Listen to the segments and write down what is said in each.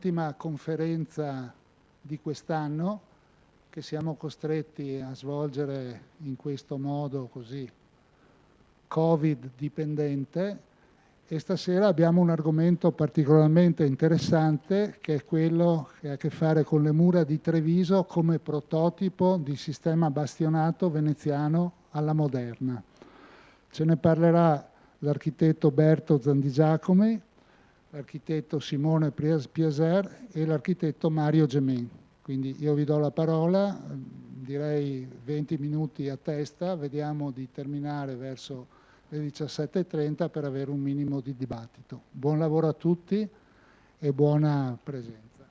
l'ultima conferenza di quest'anno che siamo costretti a svolgere in questo modo così Covid dipendente, e stasera abbiamo un argomento particolarmente interessante che è quello che ha a che fare con le mura di Treviso come prototipo di sistema bastionato veneziano alla moderna. Ce ne parlerà l'architetto Berto Zandigiacomi, l'architetto Simone Piaser e l'architetto Mario Gemin. Quindi io vi do la parola, direi 20 minuti a testa, vediamo di terminare verso le 17:30 per avere un minimo di dibattito. Buon lavoro a tutti e buona presenza.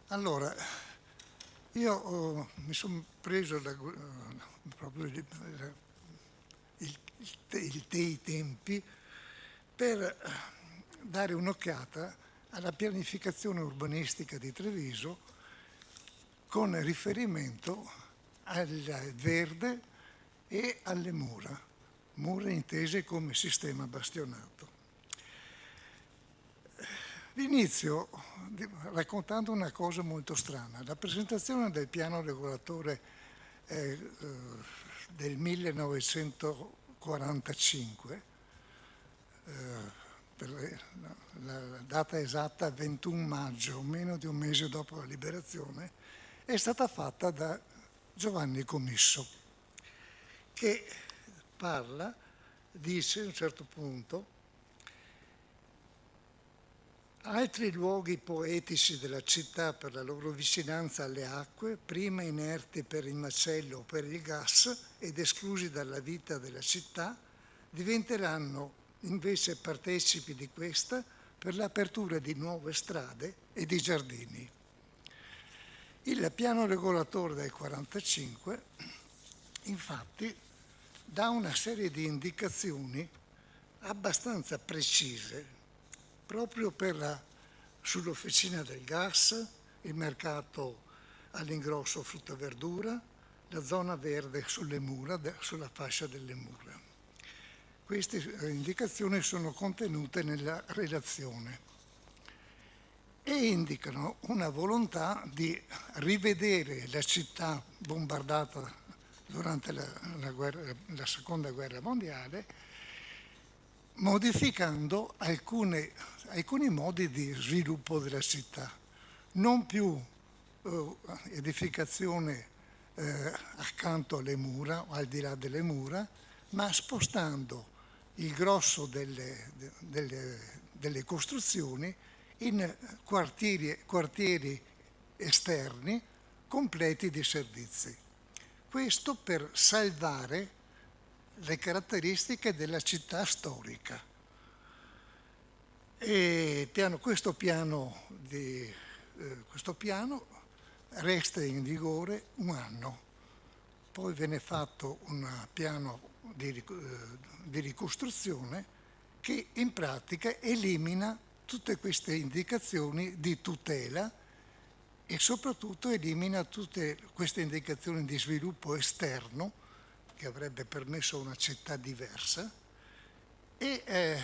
Allora, io mi sono preso proprio i tempi per dare un'occhiata alla pianificazione urbanistica di Treviso con riferimento al verde e alle mura intese come sistema bastionato. Inizio raccontando una cosa molto strana. La presentazione del piano regolatore del 1945, per la data esatta 21 maggio, meno di un mese dopo la liberazione, è stata fatta da Giovanni Comisso, che dice a un certo punto: altri luoghi poetici della città per la loro vicinanza alle acque, prima inerti per il macello o per il gas ed esclusi dalla vita della città, diventeranno invece partecipi di questa per l'apertura di nuove strade e di giardini. Il piano regolatore del 1945, infatti, dà una serie di indicazioni abbastanza precise proprio sull'officina del gas, il mercato all'ingrosso frutta e verdura, la zona verde sulle mura, sulla fascia delle mura. Queste indicazioni sono contenute nella relazione e indicano una volontà di rivedere la città bombardata durante la Seconda Guerra Mondiale, modificando alcuni modi di sviluppo della città. Non più edificazione accanto alle mura o al di là delle mura, ma spostando il grosso delle costruzioni in quartieri esterni completi di servizi. Questo per salvare le caratteristiche della città storica. E questo piano resta in vigore un anno. Poi viene fatto un piano di ricostruzione che in pratica elimina tutte queste indicazioni di tutela e soprattutto elimina tutte queste indicazioni di sviluppo esterno che avrebbe permesso una città diversa e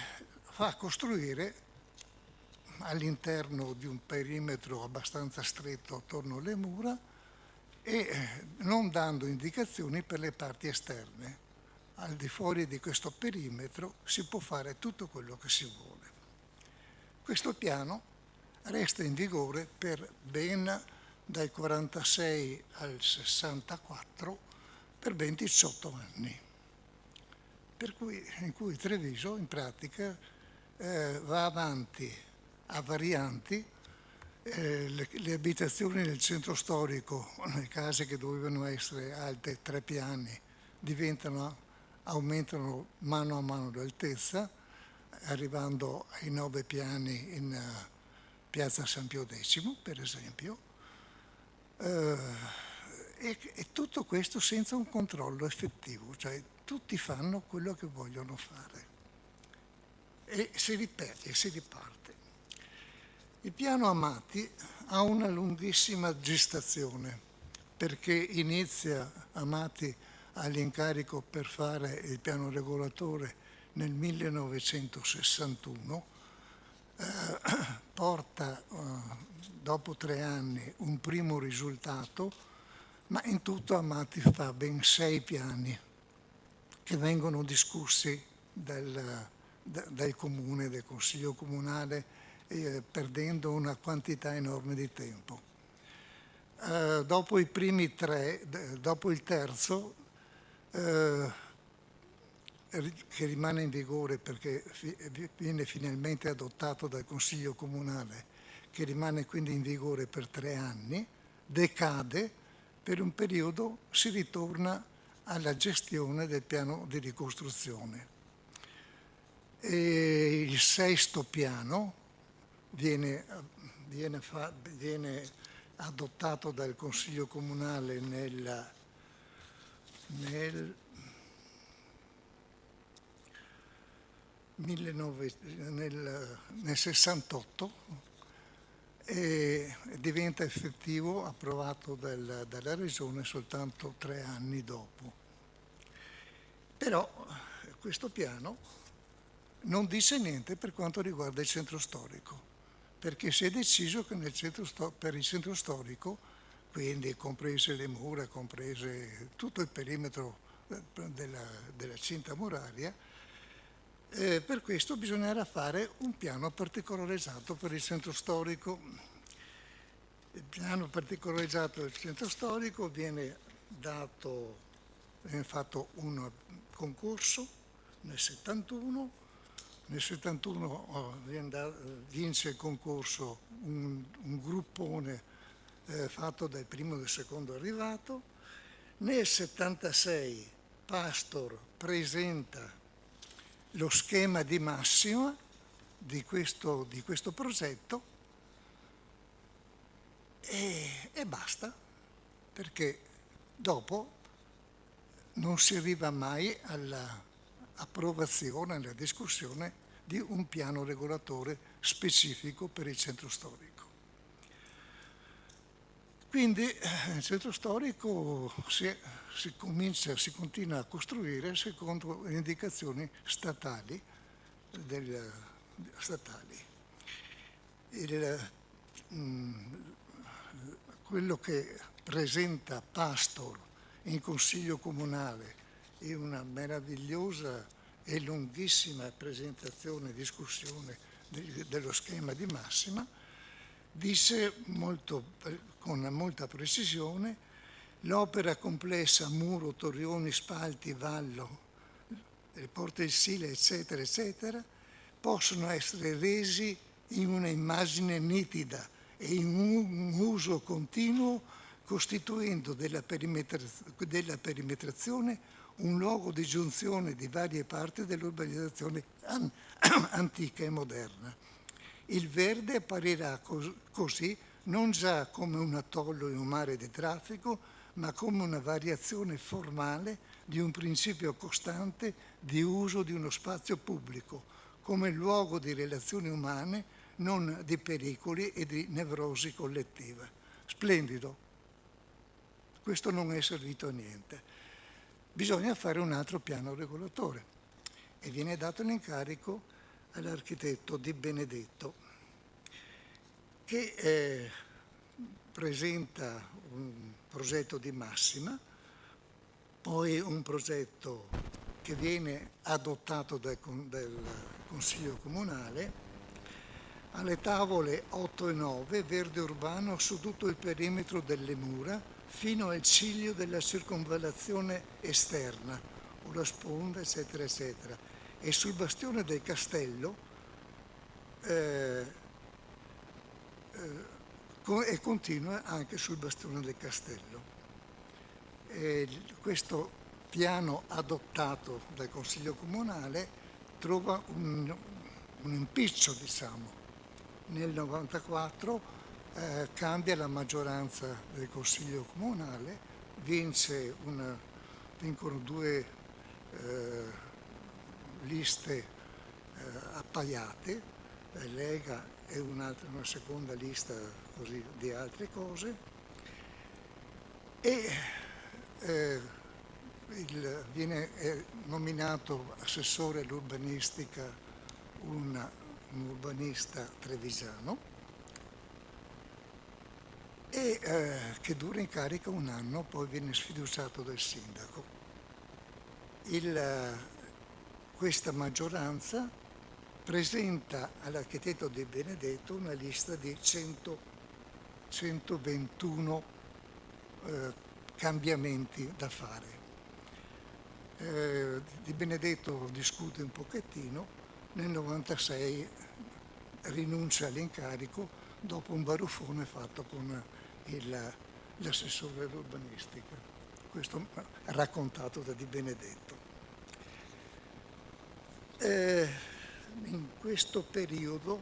fa costruire all'interno di un perimetro abbastanza stretto attorno alle mura e non dando indicazioni per le parti esterne. Al di fuori di questo perimetro si può fare tutto quello che si vuole. Questo piano resta in vigore per dal 46 al 64 per ben 18 anni, in cui Treviso in pratica va avanti a varianti. Le abitazioni nel centro storico, le case che dovevano essere alte 3 piani, aumentano mano a mano d'altezza, arrivando ai 9 piani in piazza San Pio X, per esempio, e tutto questo senza un controllo effettivo, cioè tutti fanno quello che vogliono fare e si ripete e si riparte. Il piano Amati ha una lunghissima gestazione, perché inizia Amati all'incarico per fare il piano regolatore nel 1961, porta dopo 3 anni un primo risultato, ma in tutto Amati fa ben 6 piani che vengono discussi dal comune, del consiglio comunale, perdendo una quantità enorme di tempo. Dopo i primi 3, dopo il terzo, che rimane in vigore perché viene finalmente adottato dal Consiglio Comunale, che rimane quindi in vigore per 3 anni, decade, per un periodo si ritorna alla gestione del piano di ricostruzione. E il 6° piano viene adottato dal Consiglio Comunale nel 68 e diventa effettivo, approvato dalla Regione soltanto 3 anni dopo. Però questo piano non dice niente per quanto riguarda il centro storico, perché si è deciso che per il centro storico, quindi comprese le mura, comprese tutto il perimetro della cinta muraria, per questo bisognerà fare un piano particolarizzato per il centro storico. Il piano particolarizzato del centro storico viene fatto un concorso nel 71. Nel 71 vince il concorso un gruppone fatto dal primo e dal secondo arrivato. Nel 76 Pastor presenta lo schema di massima di questo progetto e basta, perché dopo non si arriva mai all'approvazione, alla discussione di un piano regolatore specifico per il centro storico. Quindi il centro storico si continua a costruire secondo le indicazioni statali. Quello che presenta Pastor in Consiglio Comunale è una meravigliosa e lunghissima presentazione e discussione dello schema di massima. Dice con molta precisione: l'opera complessa, muro, torrioni, spalti, vallo, le porte del Sile, eccetera, eccetera, possono essere resi in una immagine nitida e in un uso continuo, costituendo della perimetrazione un luogo di giunzione di varie parti dell'urbanizzazione antica e moderna. Il verde apparirà così non già come un atollo in un mare di traffico, ma come una variazione formale di un principio costante di uso di uno spazio pubblico, come luogo di relazioni umane, non di pericoli e di nevrosi collettiva. Splendido. Questo non è servito a niente. Bisogna fare un altro piano regolatore e viene dato l'incarico all'architetto Di Benedetto, che presenta un progetto di massima, poi un progetto che viene adottato dal Consiglio Comunale. Alle tavole 8 e 9, verde urbano su tutto il perimetro delle mura fino al ciglio della circonvallazione esterna, o la sponda, eccetera, eccetera. E sul bastione del castello e continua anche sul bastione del castello. Questo piano adottato dal Consiglio Comunale trova un impiccio, diciamo. Nel 94 cambia la maggioranza del Consiglio Comunale, vincono 2 liste appaiate, Lega e una seconda lista così di altre cose, e Viene nominato assessore all'urbanistica un urbanista trevigiano e che dura in carica un anno, poi viene sfiduciato dal sindaco. Questa maggioranza presenta all'architetto Di Benedetto una lista di 121 cambiamenti da fare. Di Benedetto discute un pochettino, nel 96 rinuncia all'incarico dopo un baruffone fatto con l'assessore all'urbanistica. Questo raccontato da Di Benedetto. In questo periodo,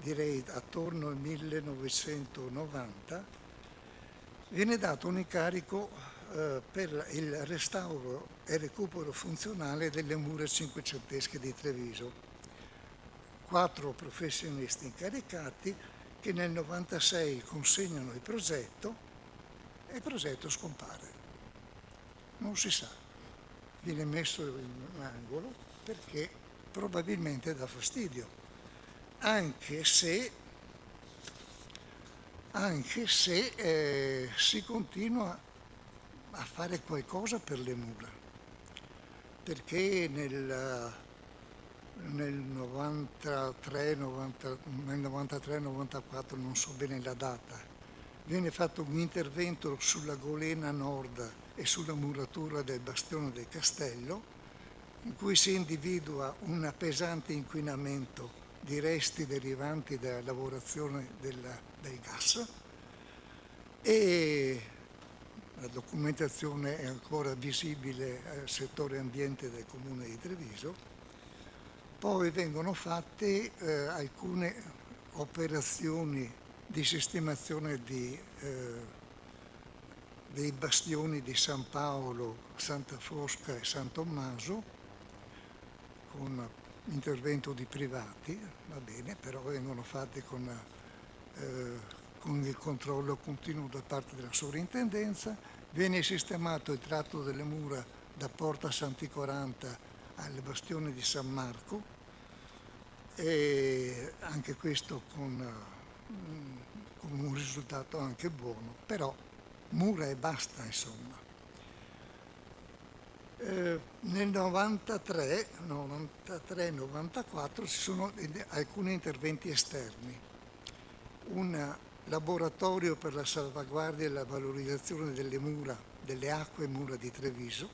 direi attorno al 1990, viene dato un incarico per il restauro e recupero funzionale delle mura cinquecentesche di Treviso. 4 professionisti incaricati che nel 96 consegnano il progetto e il progetto scompare. Non si sa, viene messo in un angolo perché probabilmente dà fastidio, anche se si continua a fare qualcosa per le mura, perché nel 93-94, non so bene la data, viene fatto un intervento sulla golena nord e sulla muratura del bastione del castello, in cui si individua un pesante inquinamento di resti derivanti dalla lavorazione del gas, e la documentazione è ancora visibile al settore ambiente del comune di Treviso. Poi vengono fatte alcune operazioni di sistemazione dei bastioni di San Paolo, Santa Fosca e San Tommaso, con intervento di privati, va bene, però vengono fatti con il controllo continuo da parte della sovrintendenza. Viene sistemato il tratto delle mura da Porta Santi 40 al bastione di San Marco, e anche questo con un risultato anche buono, però mura e basta, insomma. Nel 93-94 ci sono alcuni interventi esterni. Un laboratorio per la salvaguardia e la valorizzazione delle mura, delle acque e mura di Treviso,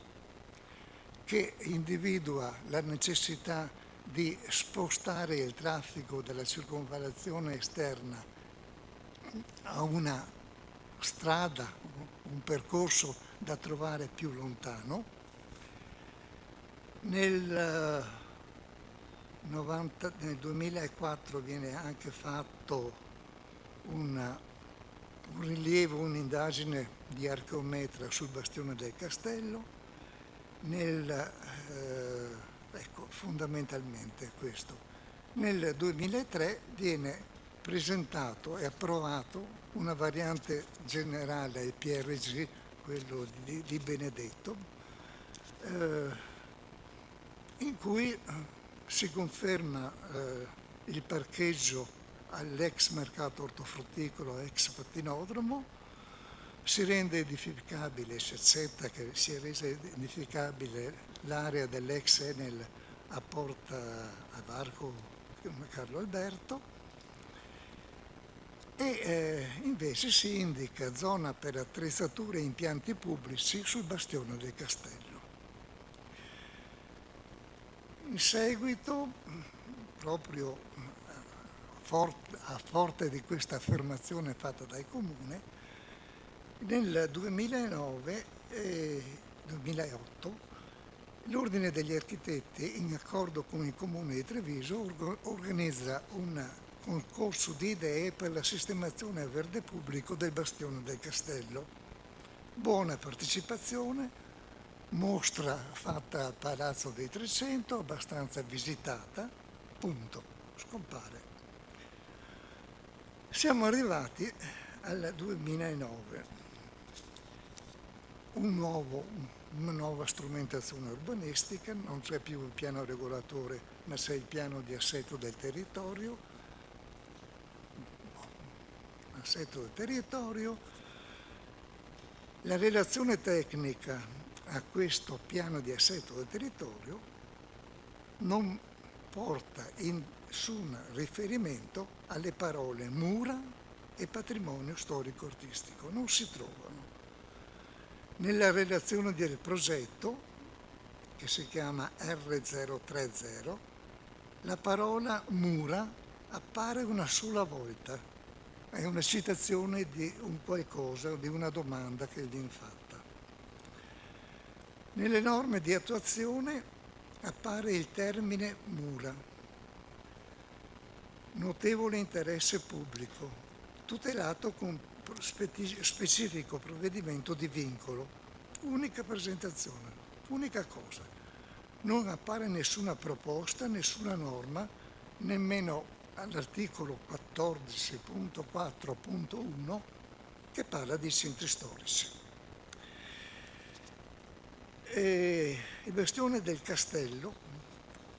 che individua la necessità di spostare il traffico della circonvallazione esterna a una strada, un percorso da trovare più lontano. Nel 2004 viene anche fatto un rilievo, un'indagine di archeometra sul bastione del castello. Fondamentalmente questo. Nel 2003 viene presentato e approvato una variante generale ai PRG, quello di Benedetto, in cui si conferma il parcheggio all'ex mercato ortofrutticolo, ex pattinodromo, si rende edificabile, si accetta che sia resa edificabile l'area dell'ex Enel a Porta a Varco Carlo Alberto, e invece si indica zona per attrezzature e impianti pubblici sul bastione del castello. In seguito, proprio a forte di questa affermazione fatta dal Comune, nel 2009 e 2008 l'Ordine degli Architetti, in accordo con il Comune di Treviso, organizza un concorso di idee per la sistemazione a verde pubblico del bastione del castello. Buona partecipazione, mostra fatta al Palazzo dei 300, abbastanza visitata, punto, scompare. Siamo arrivati al 2009. una nuova strumentazione urbanistica, non c'è più il piano regolatore, ma c'è il piano di assetto del territorio, La relazione tecnica a questo piano di assetto del territorio non porta nessun riferimento alle parole mura e patrimonio storico-artistico, non si trovano. Nella relazione del progetto, che si chiama R030, la parola mura appare una sola volta. È una citazione di un qualcosa, di una domanda che viene fatta. Nelle norme di attuazione appare il termine mura, notevole interesse pubblico, tutelato con specifico provvedimento di vincolo. Unica presentazione, unica cosa. Non appare nessuna proposta, nessuna norma, nemmeno all'articolo 14.4.1 che parla di centri storici. Il bastione del castello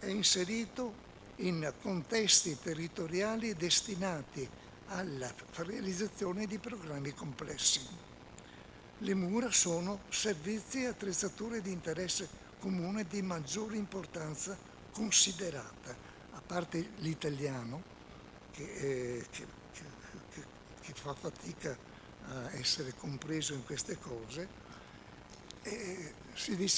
è inserito in contesti territoriali destinati alla realizzazione di programmi complessi. Le mura sono servizi e attrezzature di interesse comune di maggiore importanza considerata, a parte l'italiano che fa fatica a essere compreso in queste cose, si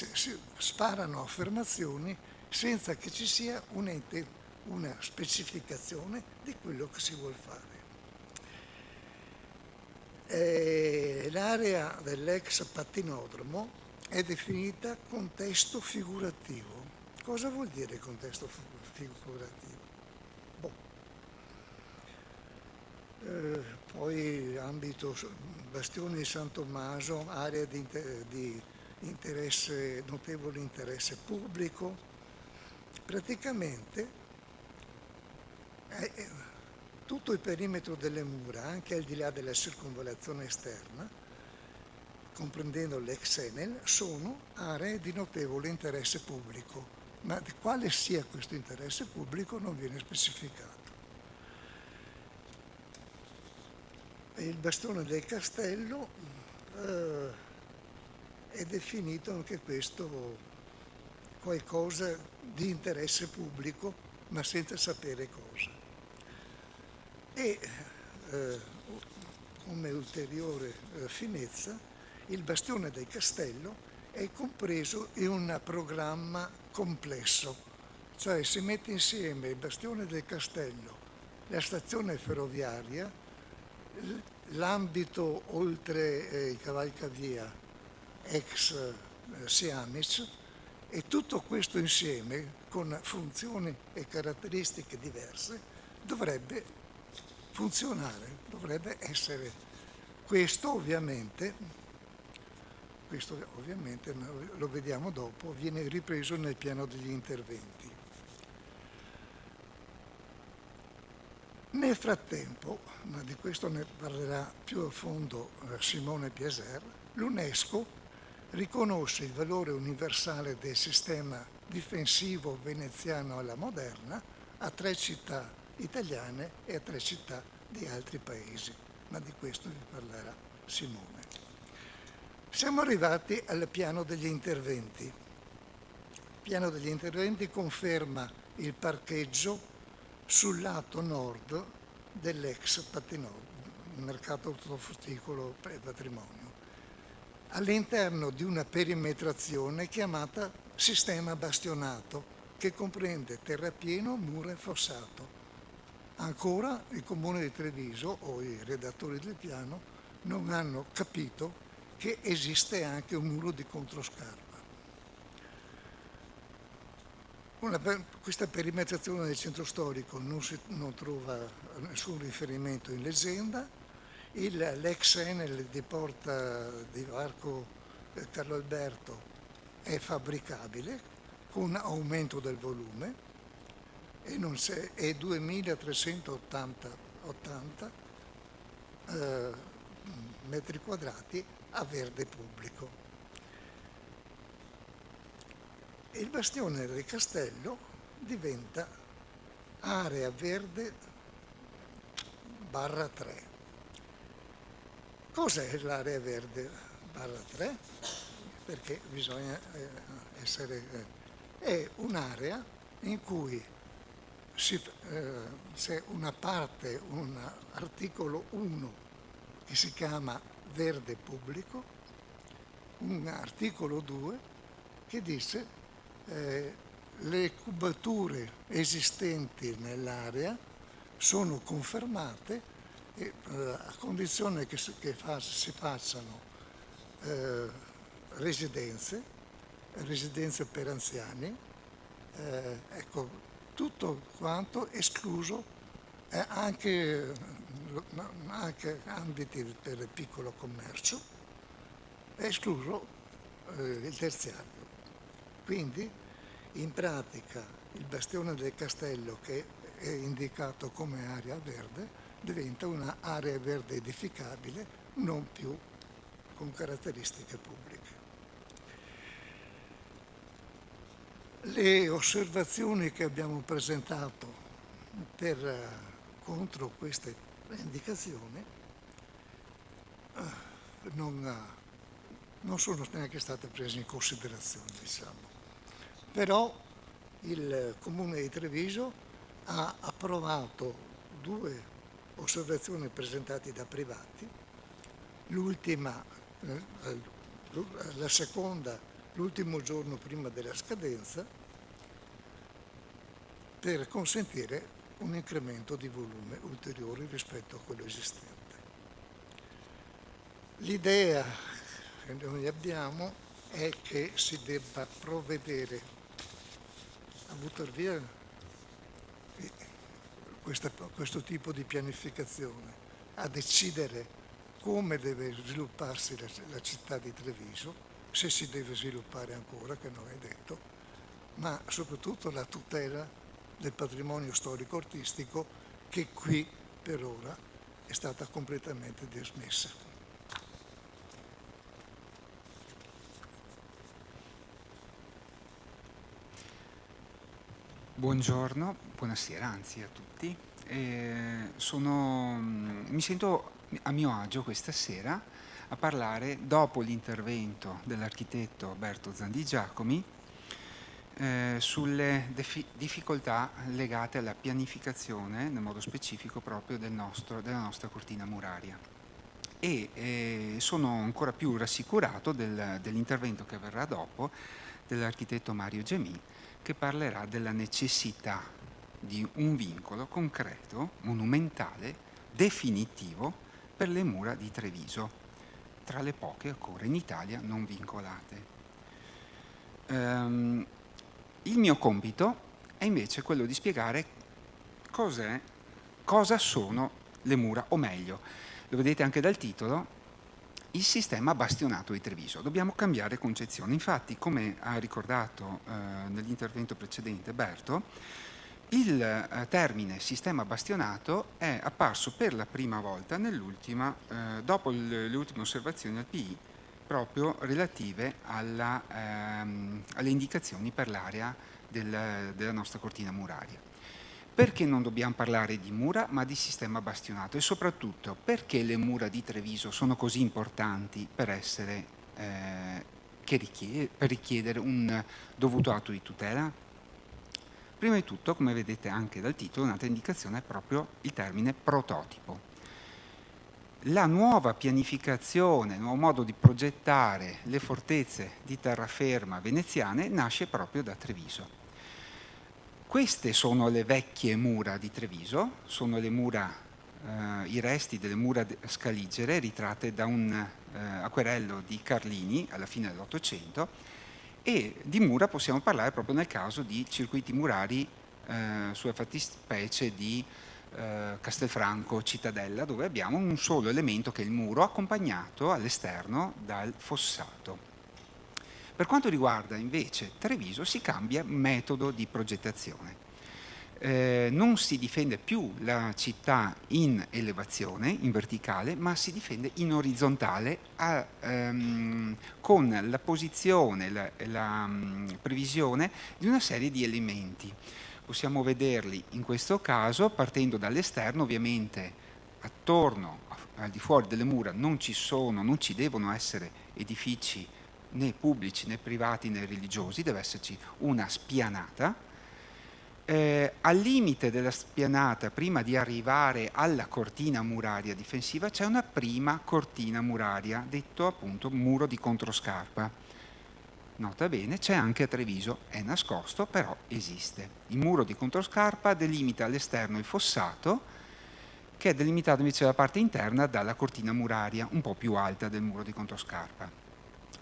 sparano affermazioni senza che ci sia una specificazione di quello che si vuol fare. L'area dell'ex pattinodromo è definita contesto figurativo. Cosa vuol dire contesto figurativo? Poi ambito Bastione di San Tommaso, area di notevole interesse pubblico. Praticamente tutto il perimetro delle mura, anche al di là della circonvallazione esterna, comprendendo l'ex Enel, sono aree di notevole interesse pubblico, ma di quale sia questo interesse pubblico non viene specificato. Il bastone del castello è definito anche questo qualcosa di interesse pubblico, ma senza sapere cosa. E come ulteriore finezza, il bastione del castello è compreso in un programma complesso, cioè si mette insieme il bastione del castello, la stazione ferroviaria, l'ambito oltre il cavalcavia ex Siamis, e tutto questo insieme con funzioni e caratteristiche diverse dovrebbe funzionare, dovrebbe essere. Questo ovviamente, ma lo vediamo dopo, viene ripreso nel piano degli interventi. Nel frattempo, ma di questo ne parlerà più a fondo Simone Piaser, l'UNESCO riconosce il valore universale del sistema difensivo veneziano alla moderna a 3 città italiane e a 3 città di altri paesi, ma di questo vi parlerà Simone. Siamo arrivati al piano degli interventi. Il piano degli interventi conferma il parcheggio sul lato nord dell'ex mercato ortofrutticolo e patrimonio, all'interno di una perimetrazione chiamata sistema bastionato, che comprende terrapieno, muro e fossato. Ancora il Comune di Treviso o i redattori del piano non hanno capito che esiste anche un muro di controscarpa. Questa perimetrazione del centro storico non trova nessun riferimento in leggenda. L'ex Enel di Porta di Varco Carlo Alberto è fabbricabile con aumento del volume e è 2380 metri quadrati a verde pubblico. il bastione del castello diventa area verde barra 3. Cos'è l'area verde barra 3? Perché bisogna essere... è un'area in cui c'è una parte, un articolo 1 che si chiama verde pubblico, un articolo 2 che dice le cubature esistenti nell'area sono confermate a condizione che si facciano residenze per anziani, ecco, tutto quanto escluso anche ambiti per il piccolo commercio, è escluso il terziario. Quindi in pratica il bastione del castello, che è indicato come area verde, diventa un'area verde edificabile, non più con caratteristiche pubbliche. Le osservazioni che abbiamo presentato contro queste indicazioni non sono neanche state prese in considerazione, diciamo. Però il Comune di Treviso ha approvato 2 osservazioni presentate da privati, l'ultima, la seconda, l'ultimo giorno prima della scadenza, per consentire un incremento di volume ulteriore rispetto a quello esistente. L'idea che noi abbiamo è che si debba provvedere a buttare via questo tipo di pianificazione, a decidere come deve svilupparsi la città di Treviso, se si deve sviluppare ancora, che non è detto, ma soprattutto la tutela del patrimonio storico-artistico che qui per ora è stata completamente dismessa. Buongiorno, buonasera anzi a tutti. Mi sento a mio agio questa sera a parlare, dopo l'intervento dell'architetto Berto Zandi Giacomi, sulle difficoltà legate alla pianificazione, nel modo specifico proprio della nostra cortina muraria. E sono ancora più rassicurato dell'intervento che avverrà dopo dell'architetto Mario Gemì, che parlerà della necessità di un vincolo concreto, monumentale, definitivo per le mura di Treviso, tra le poche ancora in Italia non vincolate. Il mio compito è invece quello di spiegare cosa sono le mura, o meglio, lo vedete anche dal titolo, il sistema bastionato di Treviso. Dobbiamo cambiare concezione. Infatti, come ha ricordato nell'intervento precedente Berto, il termine sistema bastionato è apparso per la prima volta dopo le ultime osservazioni al PI, proprio relative alle indicazioni per l'area della nostra cortina muraria. Perché non dobbiamo parlare di mura ma di sistema bastionato, e soprattutto perché le mura di Treviso sono così importanti per richiedere un dovuto atto di tutela? Prima di tutto, come vedete anche dal titolo, un'altra indicazione è proprio il termine prototipo. La nuova pianificazione, il nuovo modo di progettare le fortezze di terraferma veneziane nasce proprio da Treviso. Queste sono le vecchie mura di Treviso, sono le mura, i resti delle mura scaligere ritratte da un acquerello di Carlini alla fine dell'Ottocento, e di mura possiamo parlare proprio nel caso di circuiti murari sulla fattispecie di Castelfranco Cittadella, dove abbiamo un solo elemento che è il muro accompagnato all'esterno dal fossato. Per quanto riguarda invece Treviso si cambia metodo di progettazione. non si difende più la città in elevazione, in verticale, ma si difende in orizzontale con la posizione, la previsione di una serie di elementi. Possiamo vederli in questo caso partendo dall'esterno. Ovviamente attorno, al di fuori delle mura, non ci devono essere edifici né pubblici né privati né religiosi, deve esserci una spianata. Al limite della spianata, prima di arrivare alla cortina muraria difensiva, c'è una prima cortina muraria, detto appunto muro di controscarpa. Nota bene, c'è anche a Treviso, è nascosto, però esiste. Il muro di controscarpa delimita all'esterno il fossato, che è delimitato invece dalla parte interna dalla cortina muraria, un po' più alta del muro di controscarpa.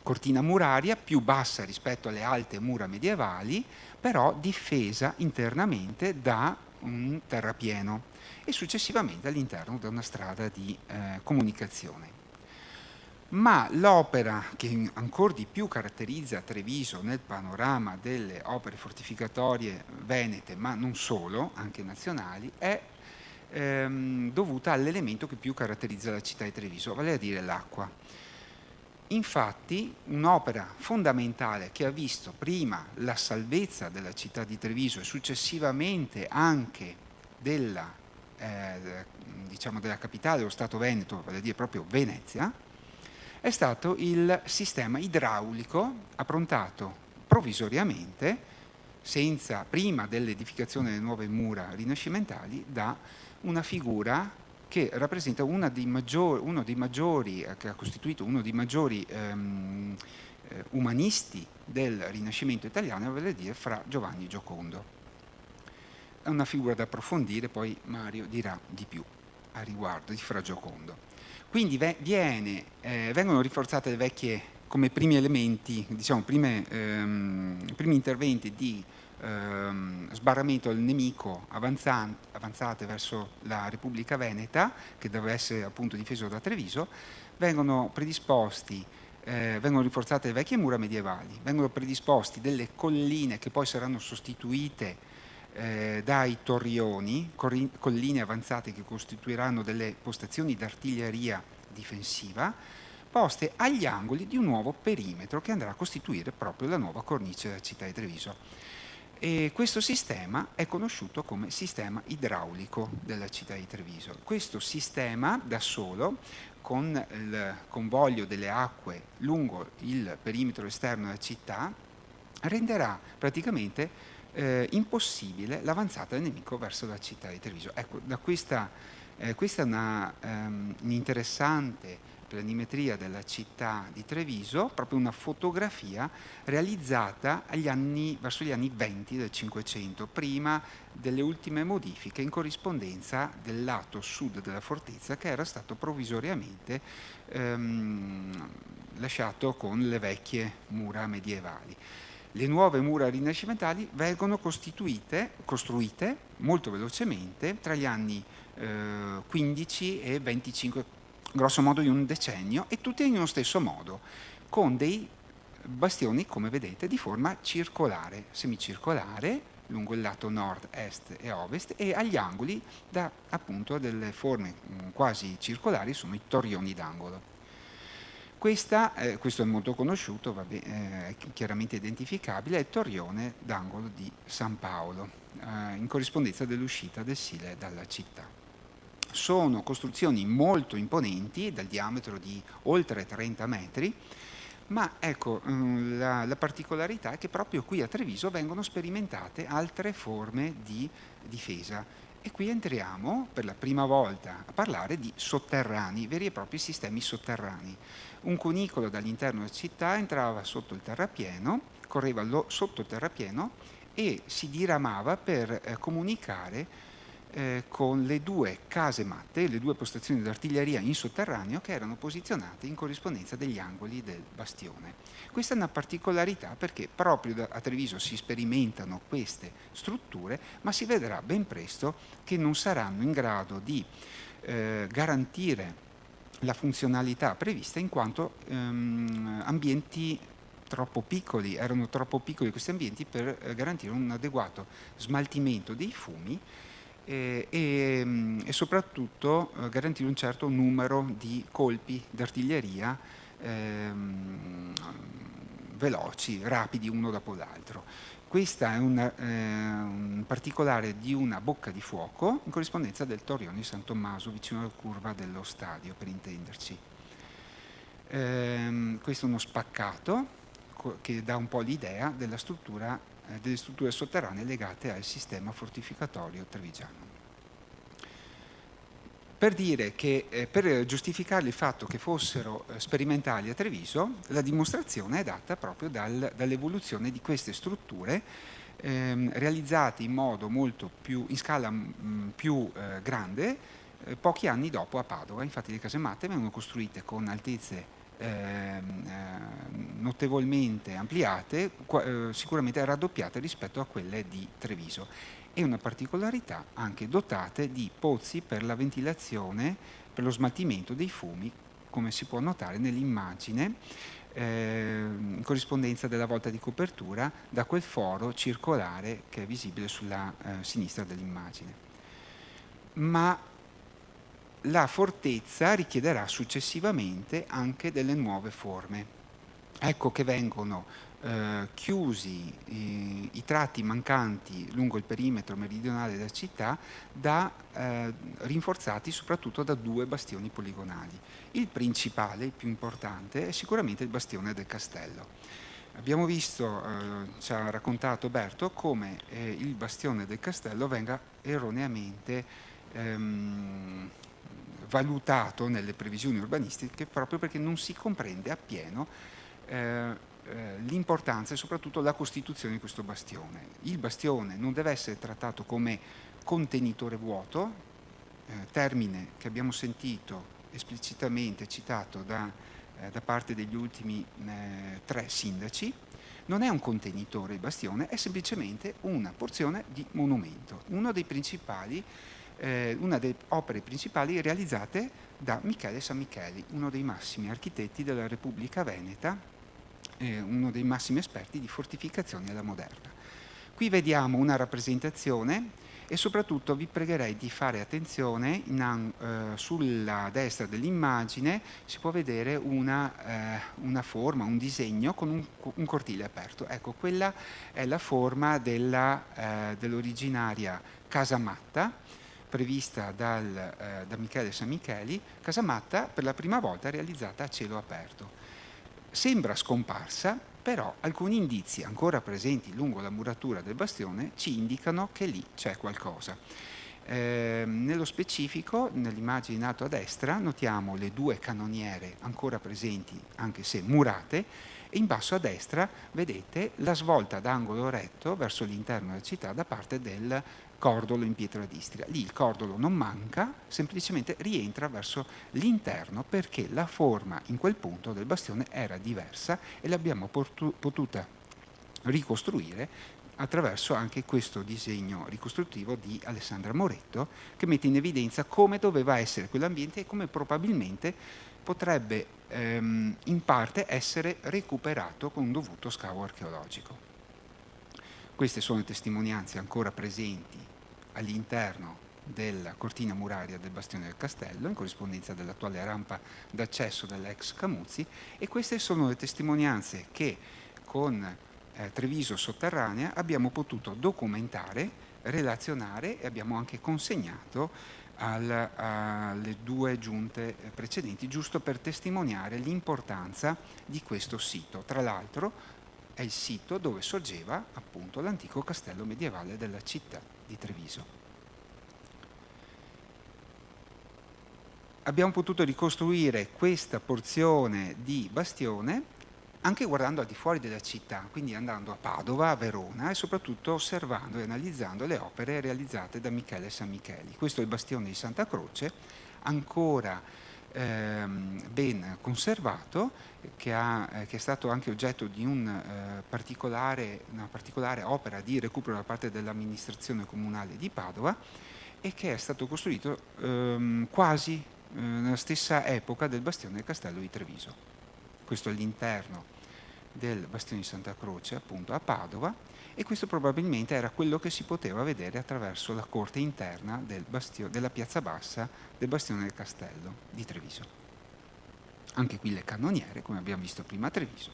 Cortina muraria più bassa rispetto alle alte mura medievali, però difesa internamente da un terrapieno e successivamente all'interno da una strada di comunicazione. Ma l'opera che ancora di più caratterizza Treviso nel panorama delle opere fortificatorie venete, ma non solo, anche nazionali, è dovuta all'elemento che più caratterizza la città di Treviso, vale a dire l'acqua. Infatti un'opera fondamentale che ha visto prima la salvezza della città di Treviso e successivamente anche della capitale dello Stato Veneto, vale a dire proprio Venezia, è stato il sistema idraulico approntato provvisoriamente, prima dell'edificazione delle nuove mura rinascimentali, da una figura che rappresenta uno dei maggiori che ha costituito uno dei maggiori umanisti del Rinascimento italiano, vale a dire Fra Giovanni Giocondo. È una figura da approfondire, poi Mario dirà di più a riguardo di Fra Giocondo. Quindi vengono rinforzate le vecchie come primi elementi, diciamo primi interventi di sbarramento del nemico avanzate verso la Repubblica Veneta, che deve essere appunto difeso da Treviso. Vengono rinforzate le vecchie mura medievali, vengono predisposti delle colline che poi saranno sostituite dai torrioni, colline avanzate che costituiranno delle postazioni d'artiglieria difensiva, poste agli angoli di un nuovo perimetro che andrà a costituire proprio la nuova cornice della città di Treviso. E questo sistema è conosciuto come sistema idraulico della città di Treviso. Questo sistema da solo, con il convoglio delle acque lungo il perimetro esterno della città, renderà praticamente impossibile l'avanzata del nemico verso la città di Treviso. Ecco, questa è un'interessante planimetria della città di Treviso, proprio una fotografia realizzata verso gli anni 20 del Cinquecento, prima delle ultime modifiche in corrispondenza del lato sud della fortezza, che era stato provvisoriamente lasciato con le vecchie mura medievali. Le nuove mura rinascimentali vengono costruite molto velocemente tra gli anni 15 e 25, grosso modo di un decennio, e tutte in uno stesso modo, con dei bastioni, come vedete, di forma circolare, semicircolare, lungo il lato nord, est e ovest, e agli angoli da appunto delle forme quasi circolari sono i torrioni d'angolo. Questo è molto conosciuto, è chiaramente identificabile, è il torrione d'angolo di San Paolo, in corrispondenza dell'uscita del Sile dalla città. Sono costruzioni molto imponenti, dal diametro di oltre 30 metri, ma ecco, la particolarità è che proprio qui a Treviso vengono sperimentate altre forme di difesa. E qui entriamo per la prima volta a parlare di sotterranei, veri e propri sistemi sotterranei. Un cunicolo dall'interno della città entrava sotto il terrapieno, correva sotto il terrapieno e si diramava per comunicare con le due casematte, le due postazioni d'artiglieria in sotterraneo che erano posizionate in corrispondenza degli angoli del bastione. Questa è una particolarità perché proprio a Treviso si sperimentano queste strutture, ma si vedrà ben presto che non saranno in grado di garantire la funzionalità prevista in quanto ambienti erano troppo piccoli questi ambienti per garantire un adeguato smaltimento dei fumi e soprattutto garantire un certo numero di colpi d'artiglieria veloci, rapidi uno dopo l'altro. Questa è un particolare di una bocca di fuoco in corrispondenza del torrione di San Tommaso, vicino alla curva dello stadio, per intenderci. Questo è uno spaccato che dà un po' l'idea delle strutture sotterranee legate al sistema fortificatorio trevigiano. Per dire che per giustificare il fatto che fossero sperimentali a Treviso, la dimostrazione è data proprio dall'evoluzione di queste strutture realizzate in modo molto più, in scala più grande pochi anni dopo a Padova. Infatti le casematte vengono costruite con altezze notevolmente ampliate, sicuramente raddoppiate rispetto a quelle di Treviso, e una particolarità anche dotate di pozzi per la ventilazione, per lo smaltimento dei fumi, come si può notare nell'immagine in corrispondenza della volta di copertura da quel foro circolare che è visibile sulla sinistra dell'immagine. Ma la fortezza richiederà successivamente anche delle nuove forme. Ecco che vengono chiusi i tratti mancanti lungo il perimetro meridionale della città, rinforzati soprattutto da 2 bastioni poligonali. Il principale, il più importante, è sicuramente il bastione del castello. Abbiamo visto, ci ha raccontato Berto, come il bastione del castello venga erroneamente valutato nelle previsioni urbanistiche proprio perché non si comprende appieno l'importanza e soprattutto la costituzione di questo bastione. Il bastione non deve essere trattato come contenitore vuoto, termine che abbiamo sentito esplicitamente citato da parte degli ultimi 3 sindaci. Non è un contenitore il bastione, è semplicemente una porzione di monumento, una delle opere principali realizzate da Michele Sammicheli, uno dei massimi architetti della Repubblica Veneta, uno dei massimi esperti di fortificazioni alla moderna. Qui vediamo una rappresentazione e soprattutto vi pregherei di fare attenzione, sulla destra dell'immagine si può vedere una forma, un disegno con un cortile aperto. Ecco, quella è la forma dell'originaria casamatta prevista da Michele Sammicheli, casamatta per la prima volta realizzata a cielo aperto. Sembra scomparsa, però alcuni indizi ancora presenti lungo la muratura del bastione ci indicano che lì c'è qualcosa. Nello specifico, nell'immagine in alto a destra, notiamo le 2 canoniere ancora presenti, anche se murate, e in basso a destra vedete la svolta d'angolo retto verso l'interno della città da parte del cordolo in pietra d'Istria. Lì il cordolo non manca, semplicemente rientra verso l'interno perché la forma in quel punto del bastione era diversa e l'abbiamo potuta ricostruire attraverso anche questo disegno ricostruttivo di Alessandra Moretto, che mette in evidenza come doveva essere quell'ambiente e come probabilmente potrebbe in parte essere recuperato con un dovuto scavo archeologico. Queste sono le testimonianze ancora presenti all'interno della cortina muraria del bastione del castello, in corrispondenza dell'attuale rampa d'accesso dell'ex Camuzzi, e queste sono le testimonianze che con Treviso Sotterranea abbiamo potuto documentare, relazionare e abbiamo anche consegnato alle 2 giunte precedenti, giusto per testimoniare l'importanza di questo sito. Tra l'altro è il sito dove sorgeva appunto l'antico castello medievale della città di Treviso. Abbiamo potuto ricostruire questa porzione di bastione anche guardando al di fuori della città, quindi andando a Padova, a Verona e soprattutto osservando e analizzando le opere realizzate da Michele Sammicheli. Questo è il bastione di Santa Croce, ancora ben conservato, che è stato anche oggetto di una particolare opera di recupero da parte dell'amministrazione comunale di Padova e che è stato costruito quasi nella stessa epoca del bastione del castello di Treviso. Questo è l'interno del bastione di Santa Croce, appunto a Padova, e questo probabilmente era quello che si poteva vedere attraverso la corte interna della piazza bassa del bastione del castello di Treviso. Anche qui le cannoniere, come abbiamo visto prima a Treviso.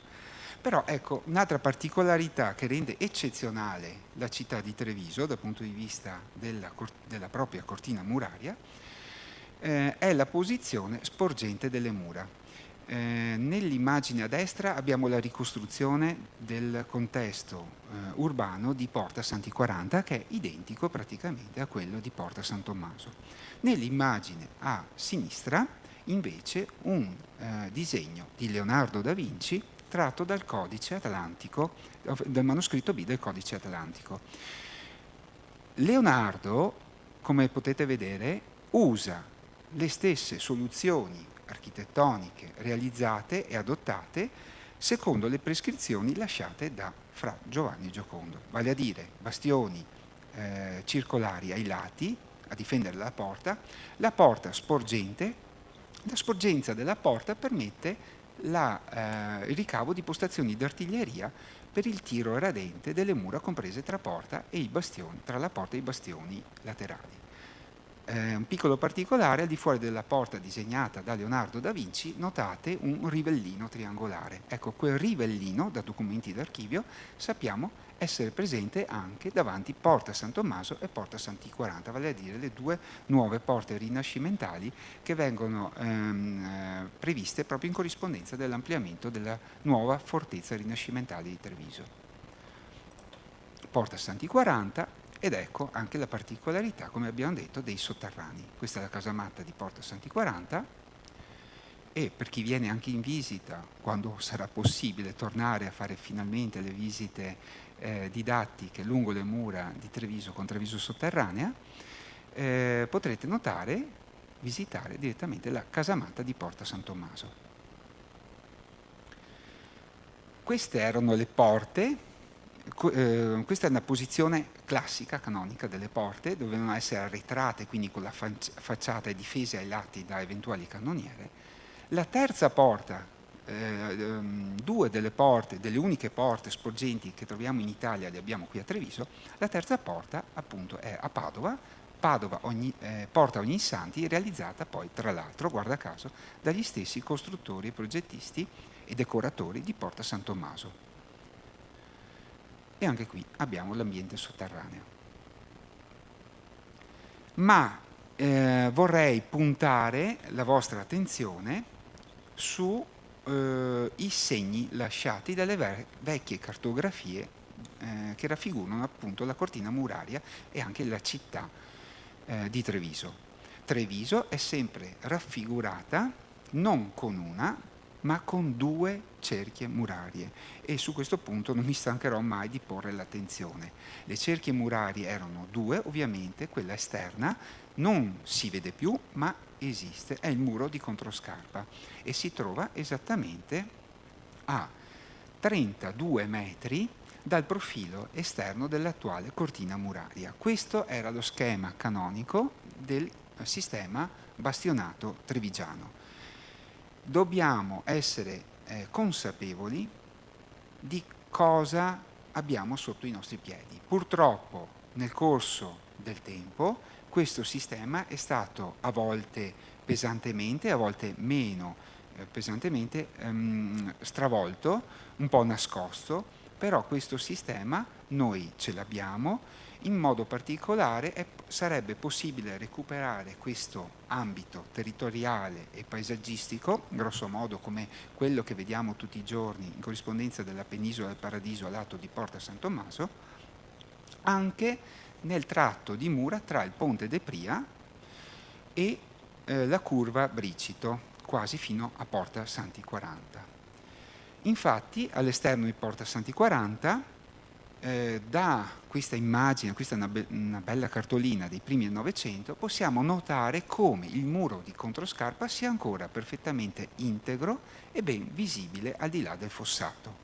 Però ecco, un'altra particolarità che rende eccezionale la città di Treviso dal punto di vista della propria cortina muraria è la posizione sporgente delle mura. Nell'immagine a destra abbiamo la ricostruzione del contesto urbano di Porta Santi 40, che è identico praticamente a quello di Porta San Tommaso. Nell'immagine a sinistra invece un disegno di Leonardo da Vinci tratto dal codice atlantico, dal manoscritto B del codice atlantico. Leonardo, come potete vedere, usa le stesse soluzioni architettoniche realizzate e adottate secondo le prescrizioni lasciate da Fra Giovanni Giocondo, vale a dire bastioni circolari ai lati a difendere la porta sporgente. La sporgenza della porta permette il ricavo di postazioni d'artiglieria per il tiro radente delle mura comprese tra la porta e i bastioni laterali. Un piccolo particolare: al di fuori della porta disegnata da Leonardo da Vinci notate un rivellino triangolare. Ecco, quel rivellino, da documenti d'archivio, sappiamo essere presente anche davanti Porta San Tommaso e Porta Santi 40, vale a dire le due nuove porte rinascimentali che vengono previste proprio in corrispondenza dell'ampliamento della nuova fortezza rinascimentale di Treviso. Porta Santi 40. Ed ecco anche la particolarità, come abbiamo detto, dei sotterranei. Questa è la casamatta di Porta Santi 40 e per chi viene anche in visita, quando sarà possibile tornare a fare finalmente le visite didattiche lungo le mura di Treviso con Treviso sotterranea, potrete visitare direttamente la casamatta di Porta San Tommaso. Queste erano le porte. Questa è una posizione classica, canonica delle porte, dovevano essere arretrate, quindi con la facciata e difese ai lati da eventuali cannoniere. La terza porta, due delle uniche porte sporgenti che troviamo in Italia, le abbiamo qui a Treviso. La terza porta appunto è a Padova, Porta Ognissanti, realizzata poi tra l'altro, guarda caso, dagli stessi costruttori, progettisti e decoratori di Porta San Tommaso. E anche qui abbiamo l'ambiente sotterraneo. Ma vorrei puntare la vostra attenzione sui segni lasciati dalle vecchie cartografie che raffigurano appunto la cortina muraria e anche la città di Treviso. Treviso è sempre raffigurata non con una, ma con due cerchie murarie, e su questo punto non mi stancherò mai di porre l'attenzione. Le cerchie murarie erano due, ovviamente, quella esterna non si vede più, ma esiste, è il muro di controscarpa e si trova esattamente a 32 metri dal profilo esterno dell'attuale cortina muraria. Questo era lo schema canonico del sistema bastionato trevigiano. Dobbiamo essere consapevoli di cosa abbiamo sotto i nostri piedi. Purtroppo nel corso del tempo questo sistema è stato a volte pesantemente, a volte meno pesantemente stravolto, un po' nascosto, però questo sistema noi ce l'abbiamo. In modo particolare sarebbe possibile recuperare questo ambito territoriale e paesaggistico, grosso modo come quello che vediamo tutti i giorni in corrispondenza della penisola del Paradiso a lato di Porta San Tommaso, anche nel tratto di mura tra il Ponte de Pria e la curva Bricito, quasi fino a Porta Santi 40. Infatti, all'esterno di Porta Santi 40, da questa immagine, questa è una bella cartolina dei primi del Novecento, possiamo notare come il muro di controscarpa sia ancora perfettamente integro e ben visibile al di là del fossato.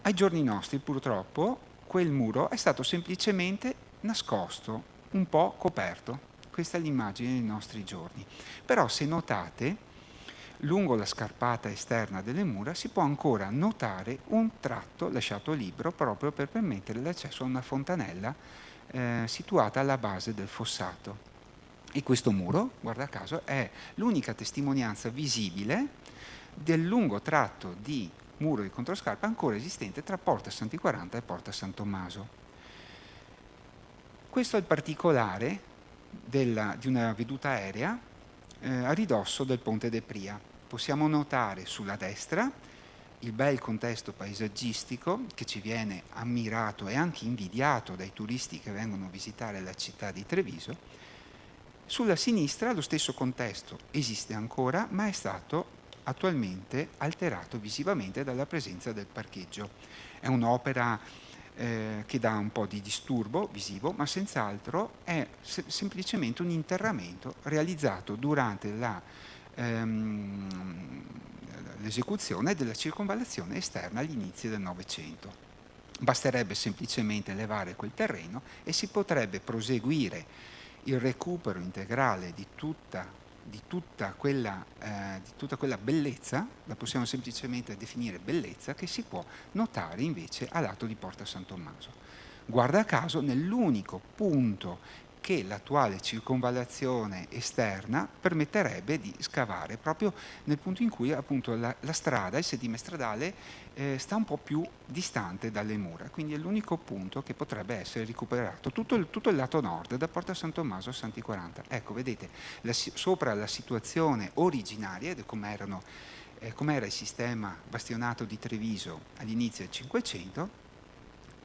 Ai giorni nostri, purtroppo, quel muro è stato semplicemente nascosto, un po' coperto. Questa è l'immagine dei nostri giorni. Però se notate, lungo la scarpata esterna delle mura si può ancora notare un tratto lasciato libero proprio per permettere l'accesso a una fontanella situata alla base del fossato. E questo muro, guarda caso, è l'unica testimonianza visibile del lungo tratto di muro di controscarpa ancora esistente tra Porta Santi 40 e Porta San Tommaso. Questo è il particolare di una veduta aerea a ridosso del Ponte de Pria. Possiamo notare sulla destra il bel contesto paesaggistico che ci viene ammirato e anche invidiato dai turisti che vengono a visitare la città di Treviso. Sulla sinistra lo stesso contesto esiste ancora, ma è stato attualmente alterato visivamente dalla presenza del parcheggio. È un'opera che dà un po' di disturbo visivo, ma senz'altro è semplicemente un interramento realizzato durante l'esecuzione della circonvallazione esterna agli inizi del Novecento. Basterebbe semplicemente elevare quel terreno e si potrebbe proseguire il recupero integrale di tutta quella bellezza, la possiamo semplicemente definire bellezza, che si può notare invece a lato di Porta San Tommaso. Guarda caso, nell'unico punto che l'attuale circonvallazione esterna permetterebbe di scavare, proprio nel punto in cui appunto la strada, il sedime stradale, sta un po' più distante dalle mura, quindi è l'unico punto che potrebbe essere recuperato, tutto il lato nord, da Porta San Tommaso a Santi 40. Ecco, vedete, sopra la situazione originaria di com'era il sistema bastionato di Treviso agli inizi del Cinquecento,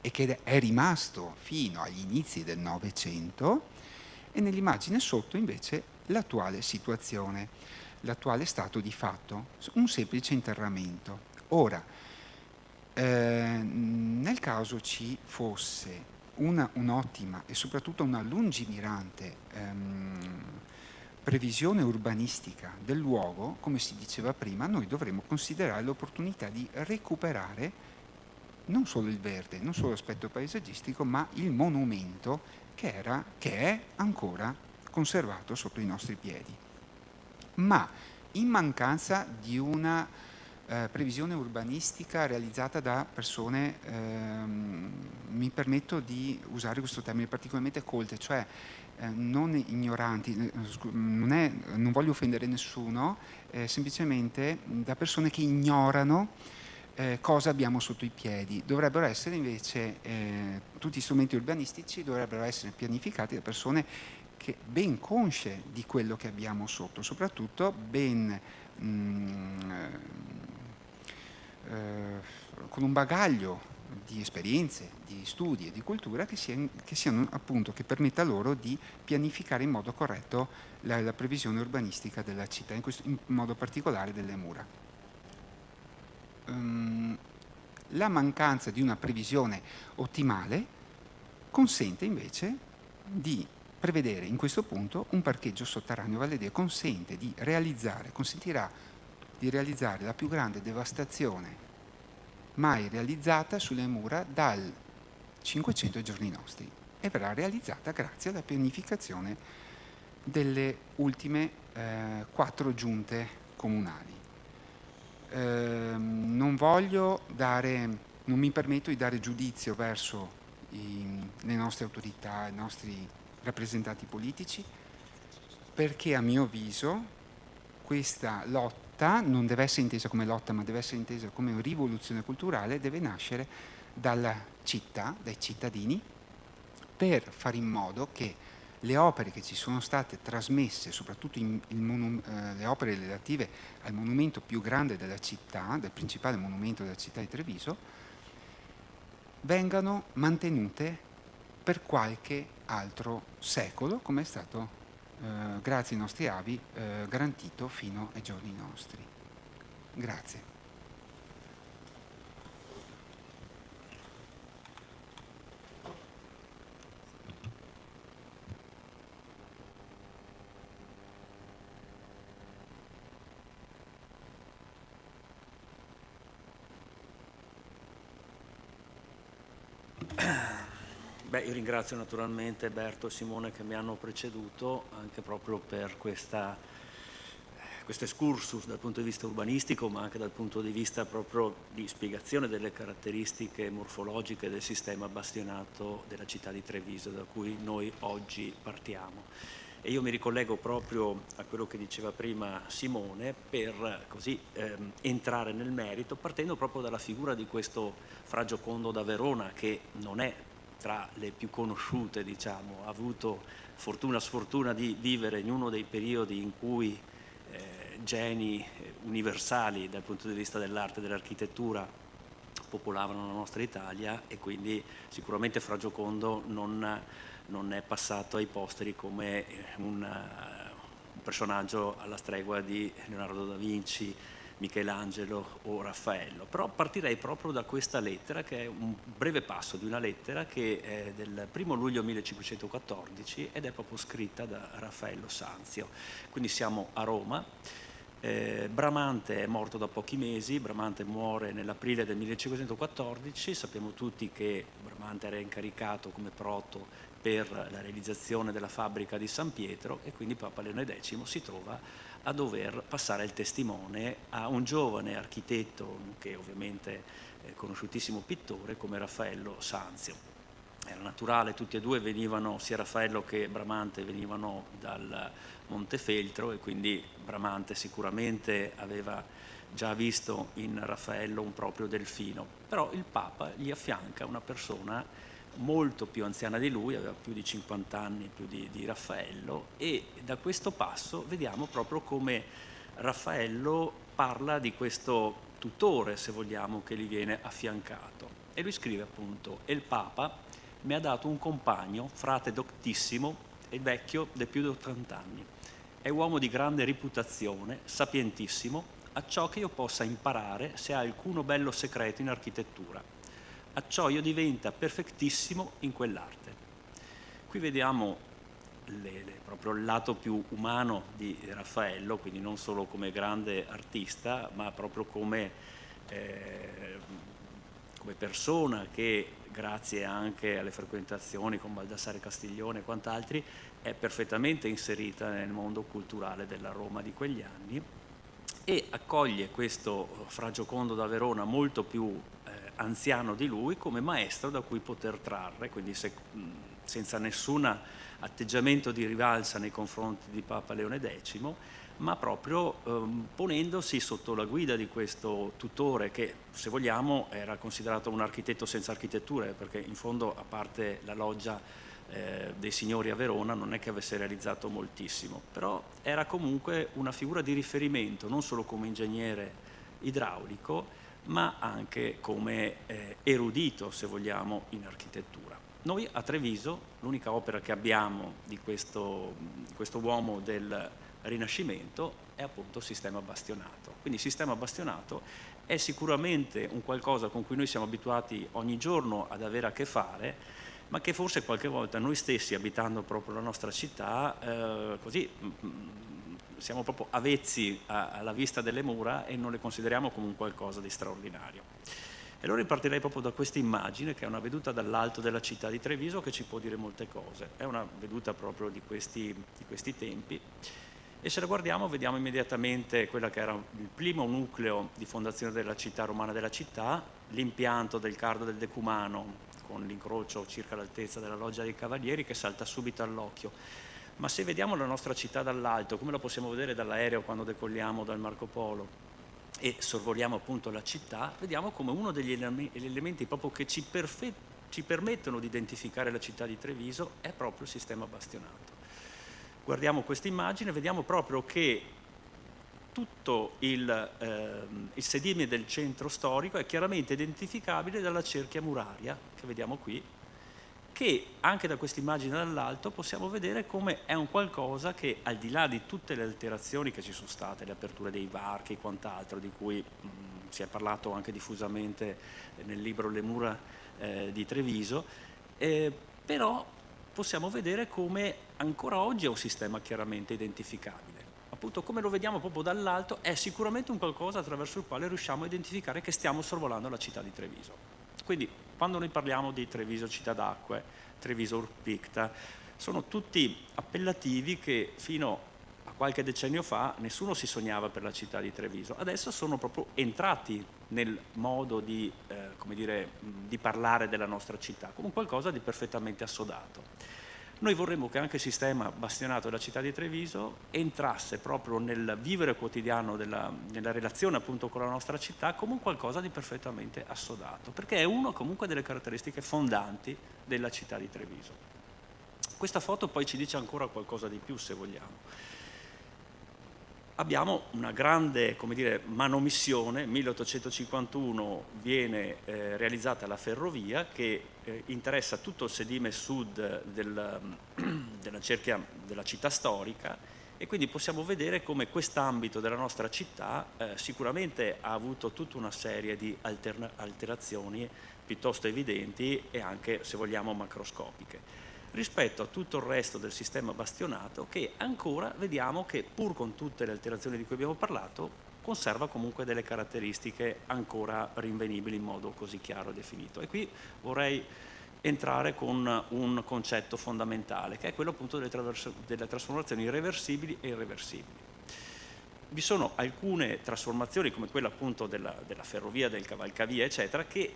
e che è rimasto fino agli inizi del Novecento, e nell'immagine sotto invece l'attuale situazione, l'attuale stato di fatto, un semplice interramento. Ora, nel caso ci fosse un'ottima e soprattutto una lungimirante previsione urbanistica del luogo, come si diceva prima, noi dovremmo considerare l'opportunità di recuperare non solo il verde, non solo l'aspetto paesaggistico, ma il monumento che è ancora conservato sotto i nostri piedi. Ma in mancanza di una previsione urbanistica realizzata da persone, mi permetto di usare questo termine, particolarmente colte, cioè non ignoranti, non voglio offendere nessuno, semplicemente da persone che ignorano cosa abbiamo sotto i piedi. Dovrebbero essere invece, tutti gli strumenti urbanistici dovrebbero essere pianificati da persone che ben consce di quello che abbiamo sotto, soprattutto ben con un bagaglio di esperienze, di studi e di cultura che siano appunto, che permetta loro di pianificare in modo corretto la previsione urbanistica della città, in modo particolare delle mura. La mancanza di una previsione ottimale consente invece di prevedere in questo punto un parcheggio sotterraneo, vale a dire consentirà di realizzare la più grande devastazione mai realizzata sulle mura dal 500 ai giorni nostri, e verrà realizzata grazie alla pianificazione delle ultime 4 giunte comunali. Non mi permetto di dare giudizio verso le nostre autorità, i nostri rappresentanti politici, perché a mio avviso questa lotta non deve essere intesa come lotta, ma deve essere intesa come rivoluzione culturale, deve nascere dalla città, dai cittadini, per fare in modo che le opere che ci sono state trasmesse, soprattutto le opere relative al monumento più grande della città, del principale monumento della città di Treviso, vengano mantenute per qualche altro secolo, come è stato, grazie ai nostri avi, garantito fino ai giorni nostri. Grazie. Io ringrazio naturalmente Berto e Simone che mi hanno preceduto, anche proprio per questa questo excursus dal punto di vista urbanistico, ma anche dal punto di vista proprio di spiegazione delle caratteristiche morfologiche del sistema bastionato della città di Treviso, da cui noi oggi partiamo. E io mi ricollego proprio a quello che diceva prima Simone per così entrare nel merito, partendo proprio dalla figura di questo Fra Giocondo da Verona, che non è tra le più conosciute, diciamo, ha avuto fortuna sfortuna di vivere in uno dei periodi in cui geni universali dal punto di vista dell'arte e dell'architettura popolavano la nostra Italia, e quindi sicuramente Fra Giocondo non è passato ai posteri come un personaggio alla stregua di Leonardo da Vinci, Michelangelo o Raffaello. Però partirei proprio da questa lettera, che è un breve passo di una lettera che è del 1 luglio 1514 ed è proprio scritta da Raffaello Sanzio. Quindi siamo a Roma. Bramante è morto da pochi mesi. Bramante muore nell'aprile del 1514. Sappiamo tutti che Bramante era incaricato come proto per la realizzazione della fabbrica di San Pietro, e quindi Papa Leone X si trova a dover passare il testimone a un giovane architetto, che ovviamente è conosciutissimo pittore, come Raffaello Sanzio. Era naturale, tutti e due venivano, sia Raffaello che Bramante venivano dal Montefeltro, e quindi Bramante sicuramente aveva già visto in Raffaello un proprio Delfino. Però il Papa gli affianca una persona molto più anziana di lui, aveva più di 50 anni più di Raffaello, e da questo passo vediamo proprio come Raffaello parla di questo tutore, se vogliamo, che gli viene affiancato. E lui scrive appunto: «E il Papa mi ha dato un compagno, frate doctissimo e vecchio de più di 80 anni. È uomo di grande reputazione, sapientissimo, acciò che io possa imparare se ha alcuno bello segreto in architettura. Acciò io diventa perfettissimo in quell'arte». Qui vediamo proprio il lato più umano di Raffaello, quindi non solo come grande artista, ma proprio come persona che, grazie anche alle frequentazioni con Baldassare Castiglione e quant'altri, è perfettamente inserita nel mondo culturale della Roma di quegli anni, e accoglie questo Fra Giocondo da Verona, molto più anziano di lui, come maestro da cui poter trarre, quindi senza nessun atteggiamento di rivalsa nei confronti di Papa Leone X, ma proprio ponendosi sotto la guida di questo tutore che, se vogliamo, era considerato un architetto senza architettura, perché in fondo, a parte la loggia dei signori a Verona, non è che avesse realizzato moltissimo, però era comunque una figura di riferimento, non solo come ingegnere idraulico, ma anche come erudito, se vogliamo, in architettura. Noi a Treviso, l'unica opera che abbiamo di questo uomo del Rinascimento è appunto il sistema bastionato. Quindi il sistema bastionato è sicuramente un qualcosa con cui noi siamo abituati ogni giorno ad avere a che fare, ma che forse qualche volta noi stessi, abitando proprio la nostra città, siamo proprio avvezzi alla vista delle mura e non le consideriamo come un qualcosa di straordinario. E allora ripartirei proprio da questa immagine, che è una veduta dall'alto della città di Treviso, che ci può dire molte cose. È una veduta proprio di questi tempi, e se la guardiamo vediamo immediatamente quella che era il primo nucleo di fondazione della città romana della città, l'impianto del Cardo del Decumano, con l'incrocio circa l'altezza della Loggia dei Cavalieri, che salta subito all'occhio. Ma se vediamo la nostra città dall'alto, come la possiamo vedere dall'aereo quando decolliamo dal Marco Polo e sorvoliamo appunto la città, vediamo come uno degli elementi proprio che ci permettono di identificare la città di Treviso è proprio il sistema bastionato. Guardiamo questa immagine, vediamo proprio che tutto il sedime del centro storico è chiaramente identificabile dalla cerchia muraria che vediamo qui, che anche da questa immagine dall'alto possiamo vedere come è un qualcosa che, al di là di tutte le alterazioni che ci sono state, le aperture dei varchi e quant'altro, di cui si è parlato anche diffusamente nel libro Le mura di Treviso, però possiamo vedere come ancora oggi è un sistema chiaramente identificabile. Appunto, come lo vediamo proprio dall'alto, è sicuramente un qualcosa attraverso il quale riusciamo a identificare che stiamo sorvolando la città di Treviso. Quindi, quando noi parliamo di Treviso città d'acque, Treviso Urpicta, sono tutti appellativi che fino a qualche decennio fa nessuno si sognava per la città di Treviso, adesso sono proprio entrati nel modo di, come dire, di parlare della nostra città, come qualcosa di perfettamente assodato. Noi vorremmo che anche il sistema bastionato della città di Treviso entrasse proprio nel vivere quotidiano nella relazione appunto con la nostra città come qualcosa di perfettamente assodato, perché è una comunque delle caratteristiche fondanti della città di Treviso. Questa foto poi ci dice ancora qualcosa di più, se vogliamo. Abbiamo una grande, come dire, manomissione. 1851 viene realizzata la ferrovia che interessa tutto il sedime sud della cerchia della città storica, e quindi possiamo vedere come quest'ambito della nostra città sicuramente ha avuto tutta una serie di alterazioni piuttosto evidenti e anche, se vogliamo, macroscopiche, rispetto a tutto il resto del sistema bastionato, che ancora vediamo che, pur con tutte le alterazioni di cui abbiamo parlato, conserva comunque delle caratteristiche ancora rinvenibili in modo così chiaro e definito. E qui vorrei entrare con un concetto fondamentale, che è quello appunto delle trasformazioni irreversibili e irreversibili. Vi sono alcune trasformazioni, come quella appunto della ferrovia, del cavalcavia, eccetera, che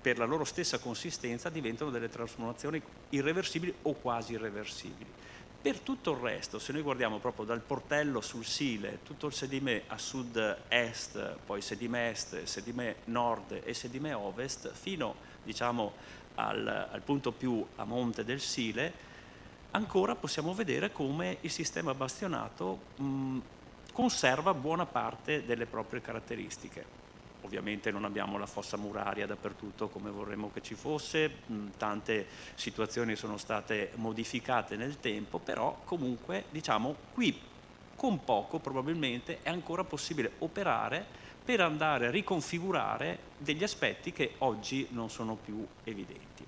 per la loro stessa consistenza diventano delle trasformazioni irreversibili o quasi irreversibili. Per tutto il resto, se noi guardiamo proprio dal portello sul Sile, tutto il sedime a sud-est, poi sedime est, sedime nord e sedime ovest, fino, diciamo, al punto più a monte del Sile, ancora possiamo vedere come il sistema bastionato conserva buona parte delle proprie caratteristiche. Ovviamente non abbiamo la fossa muraria dappertutto come vorremmo che ci fosse, tante situazioni sono state modificate nel tempo, però comunque, diciamo, qui con poco probabilmente è ancora possibile operare per andare a riconfigurare degli aspetti che oggi non sono più evidenti.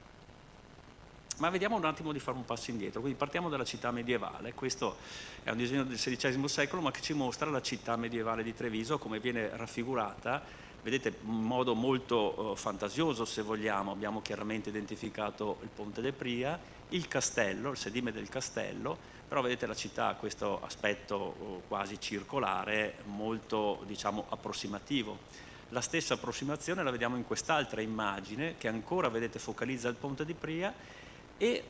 Ma vediamo un attimo di fare un passo indietro, quindi partiamo dalla città medievale. Questo è un disegno del XVI secolo, ma che ci mostra la città medievale di Treviso, come viene raffigurata. Vedete, in modo molto fantasioso, se vogliamo. Abbiamo chiaramente identificato il Ponte de Pria, il castello, il sedime del castello, però vedete la città ha questo aspetto quasi circolare, molto, diciamo, approssimativo. La stessa approssimazione la vediamo in quest'altra immagine, che ancora, vedete, focalizza il Ponte di Pria e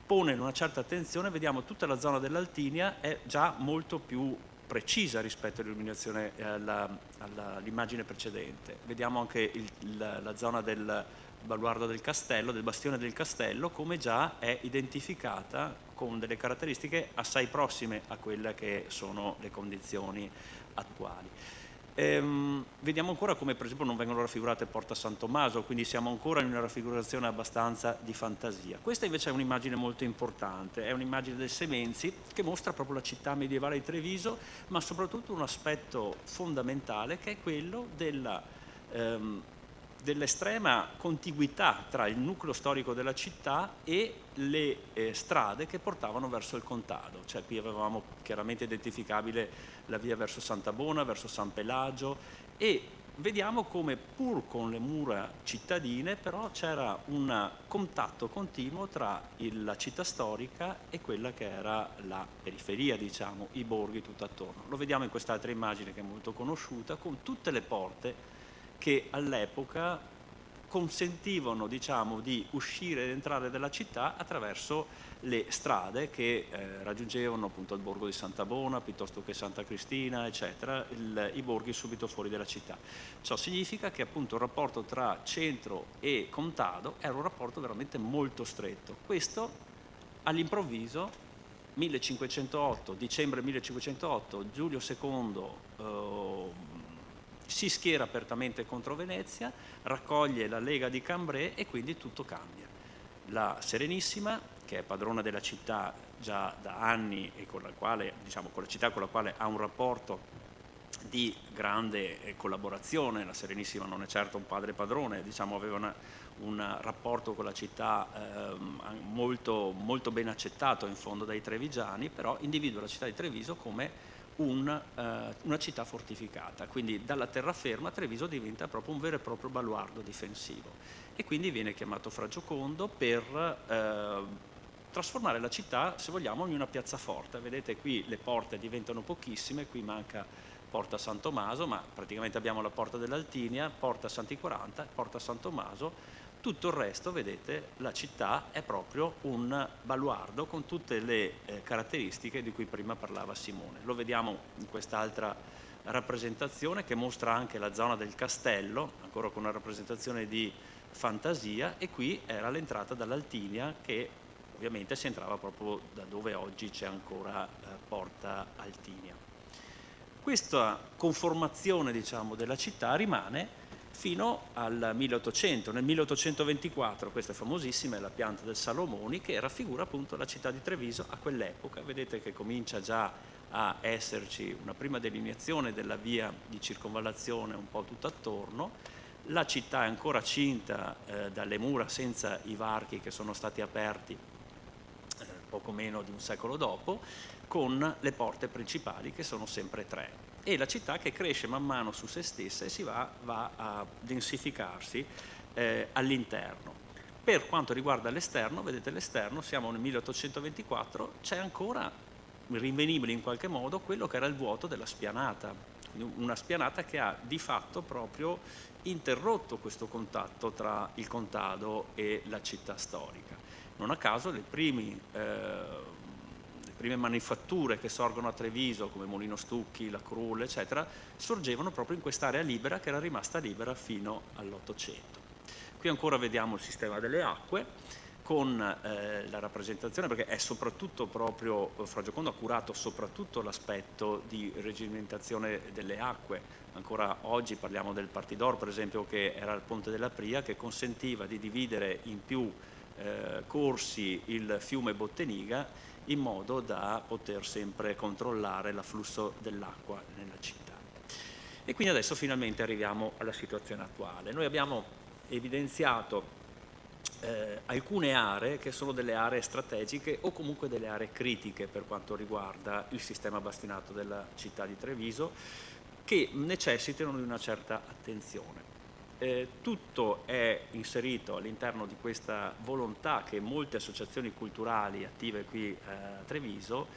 pone una certa attenzione. Vediamo tutta la zona dell'Altinia è già molto più precisa rispetto all'illuminazione all'immagine precedente. Vediamo anche la zona del baluardo del castello, del bastione del castello, come già è identificata con delle caratteristiche assai prossime a quelle che sono le condizioni attuali. Vediamo ancora come per esempio non vengono raffigurate Porta San Tommaso, quindi siamo ancora in una raffigurazione abbastanza di fantasia. Questa invece è un'immagine molto importante, è un'immagine del Semenzi che mostra proprio la città medievale di Treviso, ma soprattutto un aspetto fondamentale che è quello dell'estrema contiguità tra il nucleo storico della città e le strade che portavano verso il contado. Cioè qui avevamo chiaramente identificabile la via verso Santa Bona, verso San Pelagio, e vediamo come pur con le mura cittadine però c'era un contatto continuo tra la città storica e quella che era la periferia, diciamo, i borghi tutto attorno. Lo vediamo in quest'altra immagine che è molto conosciuta, con tutte le porte che all'epoca consentivano, diciamo, di uscire ed entrare dalla città attraverso le strade che raggiungevano appunto il borgo di Santa Bona, piuttosto che Santa Cristina, eccetera, i borghi subito fuori dalla città. Ciò significa che appunto il rapporto tra centro e contado era un rapporto veramente molto stretto. Questo all'improvviso, 1508, dicembre 1508, Giulio II si schiera apertamente contro Venezia, raccoglie la Lega di Cambrai e quindi tutto cambia. La Serenissima, che è padrona della città già da anni e con la quale, diciamo, con la città con la quale ha un rapporto di grande collaborazione, la Serenissima non è certo un padre padrone, diciamo, aveva un rapporto con la città molto, molto ben accettato in fondo dai trevigiani, però individua la città di Treviso come una città fortificata, quindi dalla terraferma Treviso diventa proprio un vero e proprio baluardo difensivo, e quindi viene chiamato Fra Giocondo per trasformare la città, se vogliamo, in una piazzaforte. Vedete qui le porte diventano pochissime, qui manca Porta San Tommaso, ma praticamente abbiamo la Porta dell'Altinia, Porta Santi 40, Porta San Tommaso. Tutto il resto, vedete, la città è proprio un baluardo con tutte le caratteristiche di cui prima parlava Simone. Lo vediamo in quest'altra rappresentazione che mostra anche la zona del castello, ancora con una rappresentazione di fantasia, e qui era l'entrata dall'Altinia, che ovviamente si entrava proprio da dove oggi c'è ancora Porta Altinia. Questa conformazione, diciamo, della città rimane fino al 1800. Nel 1824, questa è famosissima, è la pianta del Salomoni, che raffigura appunto la città di Treviso a quell'epoca. Vedete che comincia già a esserci una prima delineazione della via di circonvallazione un po' tutto attorno. La città è ancora cinta dalle mura senza i varchi che sono stati aperti poco meno di un secolo dopo, con le porte principali che sono sempre 3. E la città che cresce man mano su se stessa e si va a densificarsi all'interno. Per quanto riguarda l'esterno, vedete l'esterno, siamo nel 1824, c'è ancora rinvenibile in qualche modo quello che era il vuoto della spianata, una spianata che ha di fatto proprio interrotto questo contatto tra il contado e la città storica. Non a caso le prime manifatture che sorgono a Treviso, come Molino Stucchi, la Crull, eccetera, sorgevano proprio in quest'area libera che era rimasta libera fino all'Ottocento. Qui ancora vediamo il sistema delle acque con la rappresentazione, perché è soprattutto proprio, Fra Giocondo ha curato soprattutto l'aspetto di regimentazione delle acque. Ancora oggi parliamo del Partidor, per esempio, che era il ponte della Pria, che consentiva di dividere in più corsi il fiume Botteniga in modo da poter sempre controllare l'afflusso dell'acqua nella città. E quindi adesso finalmente arriviamo alla situazione attuale. Noi abbiamo evidenziato alcune aree che sono delle aree strategiche o comunque delle aree critiche per quanto riguarda il sistema bastinato della città di Treviso, che necessitano di una certa attenzione. Tutto è inserito all'interno di questa volontà che molte associazioni culturali attive qui a Treviso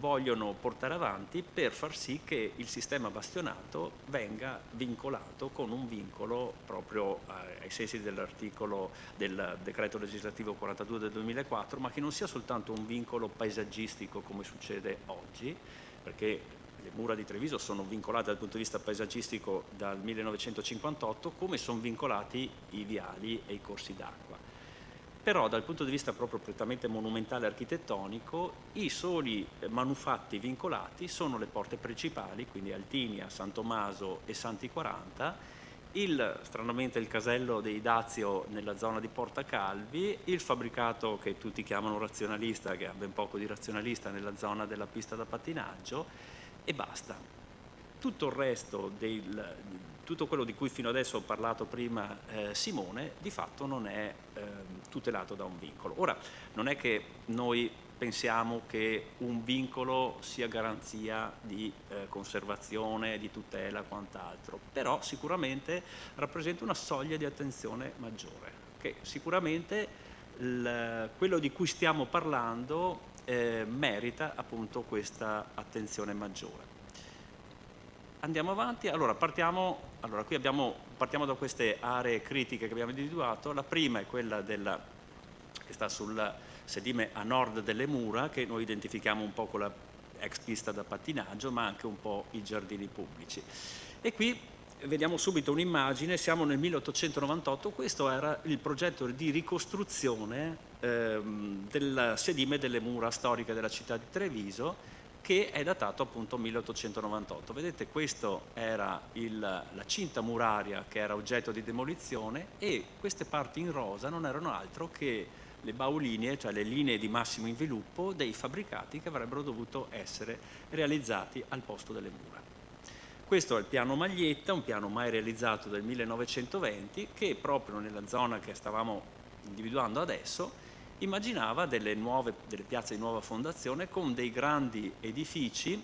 vogliono portare avanti per far sì che il sistema bastionato venga vincolato con un vincolo proprio ai sensi dell'articolo del decreto legislativo 42 del 2004, ma che non sia soltanto un vincolo paesaggistico come succede oggi, perché le mura di Treviso sono vincolate dal punto di vista paesaggistico dal 1958, come sono vincolati i viali e i corsi d'acqua. Però dal punto di vista proprio prettamente monumentale architettonico, i soli manufatti vincolati sono le porte principali, quindi Altinia, San Tommaso e Santi 40, stranamente il casello dei Dazio nella zona di Porta Calvi, il fabbricato che tutti chiamano razionalista, che ha ben poco di razionalista, nella zona della pista da pattinaggio, e basta. Tutto il resto, tutto quello di cui fino adesso ho parlato prima Simone, di fatto non è tutelato da un vincolo. Ora, non è che noi pensiamo che un vincolo sia garanzia di conservazione, di tutela, quant'altro, però sicuramente rappresenta una soglia di attenzione maggiore, che sicuramente quello di cui stiamo parlando merita appunto questa attenzione maggiore. Andiamo avanti, partiamo da queste aree critiche che abbiamo individuato. La prima è quella che sta sul sedime a nord delle mura, che noi identifichiamo un po' con la ex pista da pattinaggio, ma anche un po' i giardini pubblici. E qui vediamo subito un'immagine, siamo nel 1898, questo era il progetto di ricostruzione del sedime delle mura storiche della città di Treviso, che è datato appunto 1898. Vedete, questo era la cinta muraria che era oggetto di demolizione, e queste parti in rosa non erano altro che le baulinee, cioè le linee di massimo inviluppo dei fabbricati che avrebbero dovuto essere realizzati al posto delle mura. Questo è il piano Maglietta, un piano mai realizzato del 1920, che proprio nella zona che stavamo individuando adesso immaginava delle piazze di nuova fondazione con dei grandi edifici,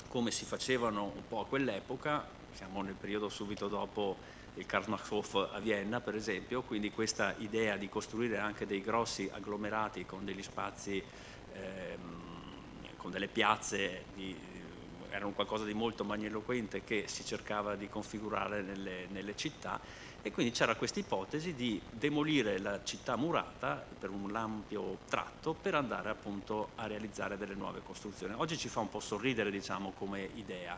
come si facevano un po' a quell'epoca. Siamo nel periodo subito dopo il Karlsmarkhof a Vienna per esempio, quindi questa idea di costruire anche dei grossi agglomerati con degli spazi, con delle piazze, era un qualcosa di molto magniloquente che si cercava di configurare nelle città, e quindi c'era questa ipotesi di demolire la città murata per un ampio tratto per andare appunto a realizzare delle nuove costruzioni. Oggi ci fa un po' sorridere, diciamo, come idea,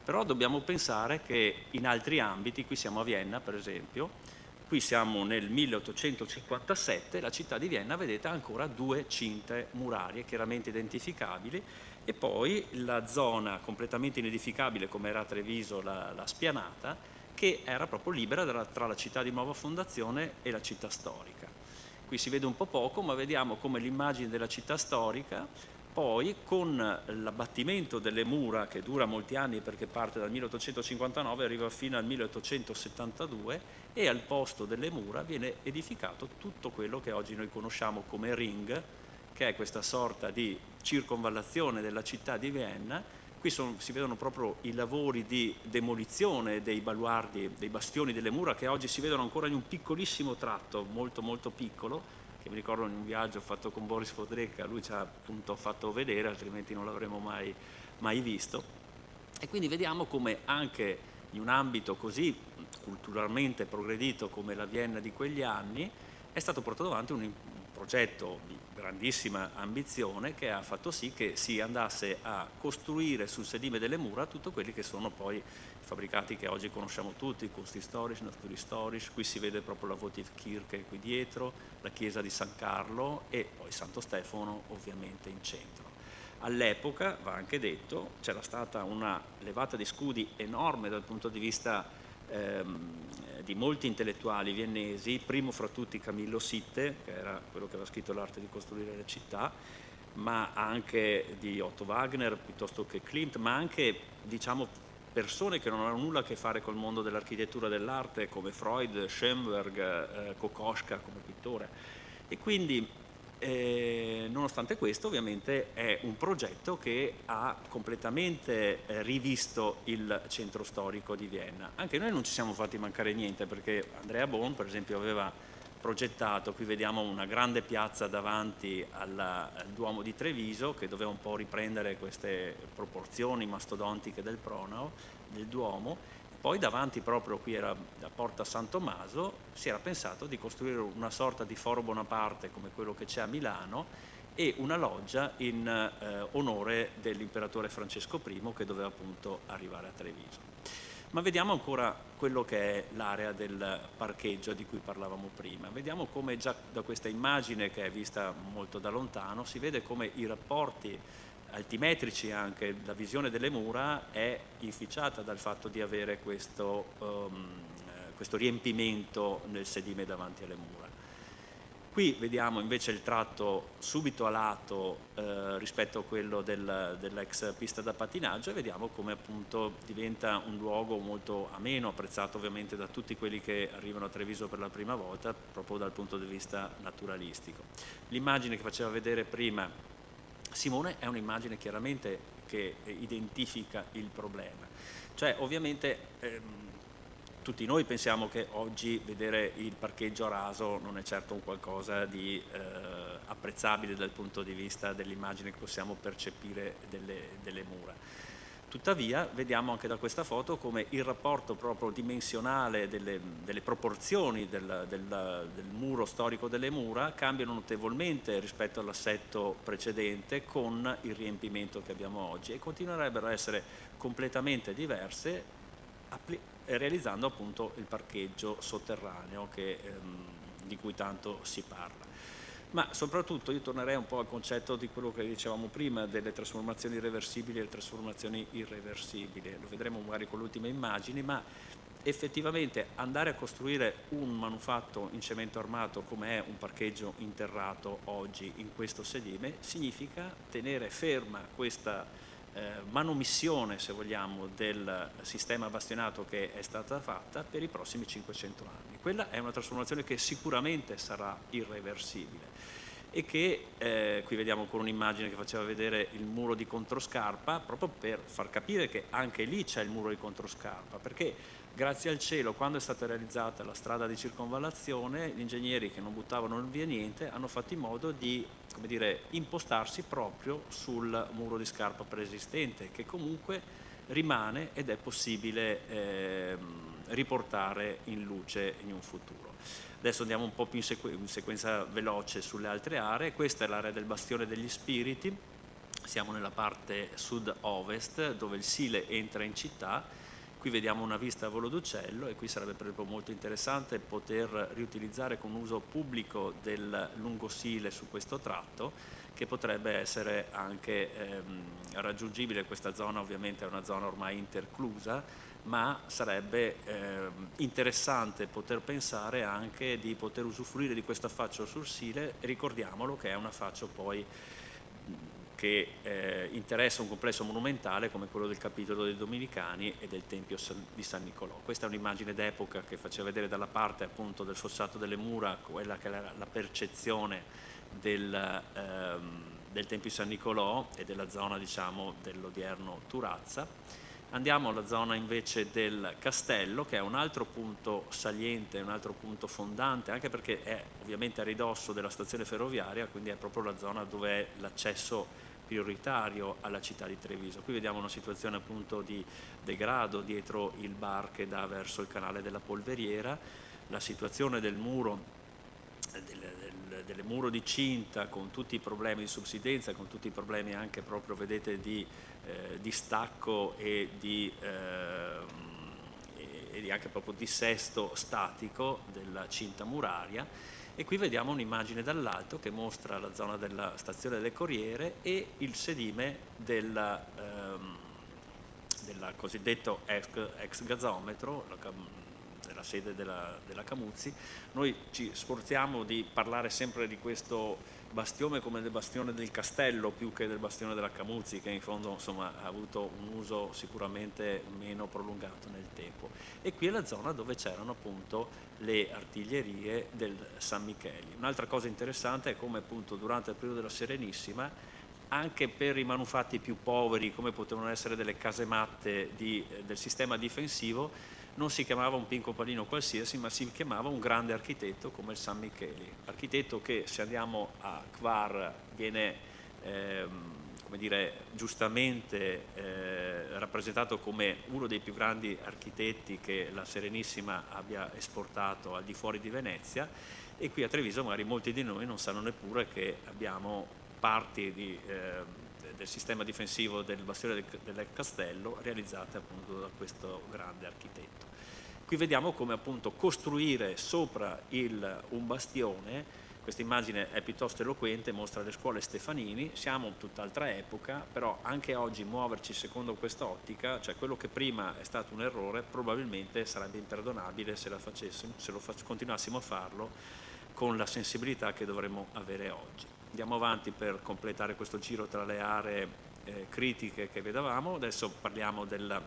però dobbiamo pensare che in altri ambiti, qui siamo a Vienna per esempio, qui siamo nel 1857, la città di Vienna, vedete, ha ancora 2 cinte murarie chiaramente identificabili, e poi la zona completamente inedificabile come era a Treviso, la Spianata, che era proprio libera tra la città di nuova fondazione e la città storica. Qui si vede un po' poco, ma vediamo come l'immagine della città storica poi, con l'abbattimento delle mura, che dura molti anni perché parte dal 1859 e arriva fino al 1872, e al posto delle mura viene edificato tutto quello che oggi noi conosciamo come Ring, che è questa sorta di circonvallazione della città di Vienna. Qui si vedono proprio i lavori di demolizione dei baluardi, dei bastioni delle mura, che oggi si vedono ancora in un piccolissimo tratto, molto molto piccolo, che mi ricordo in un viaggio fatto con Boris Fodrecka, lui ci ha appunto fatto vedere, altrimenti non l'avremmo mai visto. E quindi vediamo come anche in un ambito così culturalmente progredito come la Vienna di quegli anni è stato portato avanti un progetto di grandissima ambizione che ha fatto sì che si andasse a costruire sul sedime delle mura tutto quelli che sono poi i fabbricati che oggi conosciamo tutti, Kunstistorisch, Naturstorisch. Qui si vede proprio la Votivkirche qui dietro, la chiesa di San Carlo e poi Santo Stefano ovviamente in centro. All'epoca, va anche detto, c'era stata una levata di scudi enorme dal punto di vista di molti intellettuali viennesi, primo fra tutti Camillo Sitte, che era quello che aveva scritto L'arte di costruire le città, ma anche di Otto Wagner piuttosto che Klimt, ma anche, diciamo, persone che non avevano nulla a che fare col mondo dell'architettura e dell'arte, come Freud, Schoenberg, Kokoschka come pittore. E quindi nonostante questo ovviamente è un progetto che ha completamente rivisto il centro storico di Vienna. Anche noi non ci siamo fatti mancare niente, perché Andrea Bohm per esempio aveva progettato, qui vediamo una grande piazza davanti al Duomo di Treviso, che doveva un po' riprendere queste proporzioni mastodontiche del Duomo. Poi davanti proprio, qui era la Porta San Tommaso, si era pensato di costruire una sorta di foro Bonaparte come quello che c'è a Milano e una loggia in onore dell'imperatore Francesco I, che doveva appunto arrivare a Treviso. Ma vediamo ancora quello che è l'area del parcheggio di cui parlavamo prima. Vediamo come già da questa immagine, che è vista molto da lontano, si vede come i rapporti altimetrici, anche la visione delle mura è inficiata dal fatto di avere questo riempimento nel sedime davanti alle mura. Qui vediamo invece il tratto subito a lato rispetto a quello dell'ex pista da pattinaggio, e vediamo come appunto diventa un luogo molto ameno, apprezzato ovviamente da tutti quelli che arrivano a Treviso per la prima volta, proprio dal punto di vista naturalistico. L'immagine che faceva vedere prima Simone è un'immagine chiaramente che identifica il problema. Cioè ovviamente tutti noi pensiamo che oggi vedere il parcheggio a raso non è certo un qualcosa di apprezzabile dal punto di vista dell'immagine che possiamo percepire delle mura. Tuttavia vediamo anche da questa foto come il rapporto proprio dimensionale delle proporzioni del muro storico delle mura cambiano notevolmente rispetto all'assetto precedente con il riempimento che abbiamo oggi, e continuerebbero a essere completamente diverse realizzando appunto il parcheggio sotterraneo di cui tanto si parla. Ma soprattutto io tornerei un po' al concetto di quello che dicevamo prima delle trasformazioni reversibili e le trasformazioni irreversibili. Lo vedremo magari con le ultime immagini, ma effettivamente andare a costruire un manufatto in cemento armato come è un parcheggio interrato oggi in questo sedime significa tenere ferma questa manomissione, se vogliamo, del sistema bastionato che è stata fatta per i prossimi 500 anni. Quella è una trasformazione che sicuramente sarà irreversibile. e che qui vediamo con un'immagine che faceva vedere il muro di controscarpa, proprio per far capire che anche lì c'è il muro di controscarpa, perché grazie al cielo, quando è stata realizzata la strada di circonvallazione, gli ingegneri che non buttavano via niente hanno fatto in modo di, come dire, impostarsi proprio sul muro di scarpa preesistente, che comunque rimane ed è possibile riportare in luce in un futuro. Adesso andiamo un po' più in sequenza veloce sulle altre aree. Questa è l'area del Bastione degli Spiriti, siamo nella parte sud-ovest dove il Sile entra in città. Qui vediamo una vista a volo d'uccello e qui sarebbe per esempio molto interessante poter riutilizzare con uso pubblico del lungosile su questo tratto, che potrebbe essere anche raggiungibile. Questa zona ovviamente è una zona ormai interclusa, ma sarebbe interessante poter pensare anche di poter usufruire di questo affaccio sul Sile. Ricordiamolo che è un affaccio poi che interessa un complesso monumentale come quello del Capitolo dei Domenicani e del Tempio di San Nicolò. Questa è un'immagine d'epoca che faceva vedere dalla parte appunto del fossato delle mura quella che era la percezione del Tempio di San Nicolò e della zona, diciamo, dell'odierno Turazza. Andiamo alla zona invece del castello, che è un altro punto saliente, un altro punto fondante, anche perché è ovviamente a ridosso della stazione ferroviaria, quindi è proprio la zona dove è l'accesso prioritario alla città di Treviso. Qui vediamo una situazione appunto di degrado dietro il bar che dà verso il canale della Polveriera, la situazione del muro, delle muro di cinta, con tutti i problemi di subsidenza, con tutti i problemi anche proprio, vedete, di stacco e di anche proprio dissesto statico della cinta muraria. E qui vediamo un'immagine dall'alto che mostra la zona della stazione delle Corriere e il sedime del cosiddetto ex gazometro, della sede della Camuzzi. Noi ci sforziamo di parlare sempre di questo bastione come del bastione del castello più che del bastione della Camuzzi, che in fondo insomma ha avuto un uso sicuramente meno prolungato nel tempo. E qui è la zona dove c'erano appunto le artiglierie del San Micheli. Un'altra cosa interessante è come appunto durante il periodo della Serenissima, anche per i manufatti più poveri, come potevano essere delle casematte del sistema difensivo, non si chiamava un Pinco Palino qualsiasi, ma si chiamava un grande architetto come il San Micheli. Architetto che, se andiamo a Hvar, viene come dire, giustamente rappresentato come uno dei più grandi architetti che la Serenissima abbia esportato al di fuori di Venezia, e qui a Treviso magari molti di noi non sanno neppure che abbiamo parti del sistema difensivo del bastione del castello realizzate appunto da questo grande architetto. Qui vediamo come appunto costruire sopra un bastione. Questa immagine è piuttosto eloquente, mostra le scuole Stefanini, siamo in tutt'altra epoca, però anche oggi muoverci secondo questa ottica, cioè quello che prima è stato un errore, probabilmente sarebbe imperdonabile se continuassimo a farlo con la sensibilità che dovremmo avere oggi. Andiamo avanti per completare questo giro tra le aree critiche che vedevamo. Adesso parliamo del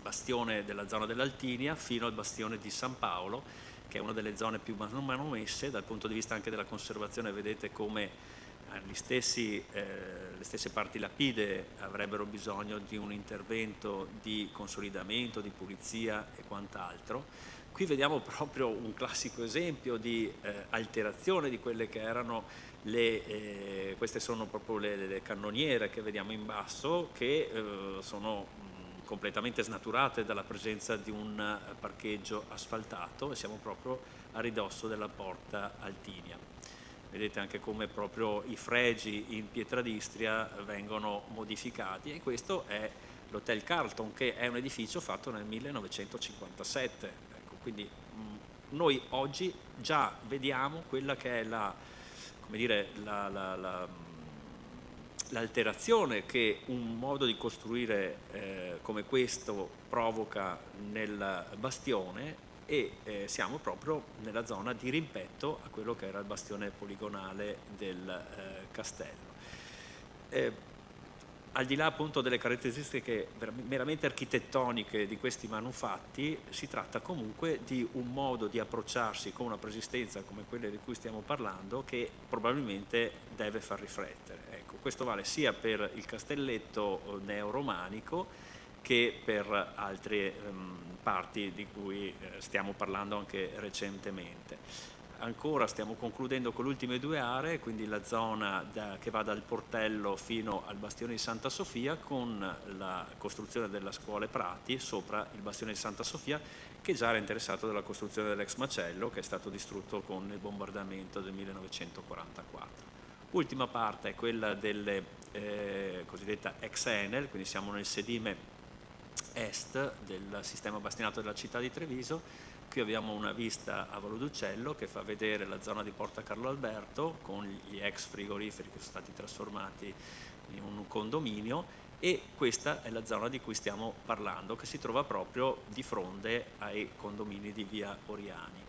bastione della zona dell'Altinia fino al bastione di San Paolo, che è una delle zone più manomesse dal punto di vista anche della conservazione. Vedete come le stesse parti lapidee avrebbero bisogno di un intervento di consolidamento, di pulizia e quant'altro. Qui vediamo proprio un classico esempio di alterazione di quelle che erano queste sono proprio le cannoniere che vediamo in basso, che sono completamente snaturate dalla presenza di un parcheggio asfaltato, e siamo proprio a ridosso della porta Altinia. Vedete anche come proprio i fregi in pietra d'Istria vengono modificati, e questo è l'Hotel Carlton, che è un edificio fatto nel 1957. Ecco, quindi noi oggi già vediamo quella che è l'alterazione che un modo di costruire come questo provoca nel bastione, e siamo proprio nella zona di rimpetto a quello che era il bastione poligonale del castello. al di là appunto delle caratteristiche meramente architettoniche di questi manufatti, si tratta comunque di un modo di approcciarsi con una preesistenza come quella di cui stiamo parlando, che probabilmente deve far riflettere. Ecco, questo vale sia per il castelletto neoromanico che per altre parti di cui stiamo parlando anche recentemente. Ancora stiamo concludendo con le ultime due aree, quindi la zona che va dal Portello fino al Bastione di Santa Sofia, con la costruzione della Scuole Prati sopra il Bastione di Santa Sofia, che già era interessato dalla costruzione dell'ex macello, che è stato distrutto con il bombardamento del 1944. Ultima parte è quella delle cosiddetta ex Enel, quindi siamo nel sedime est del sistema bastinato della città di Treviso. Qui abbiamo una vista a Volo d'Uccello che fa vedere la zona di Porta Carlo Alberto con gli ex frigoriferi che sono stati trasformati in un condominio, e questa è la zona di cui stiamo parlando, che si trova proprio di fronte ai condomini di via Oriani.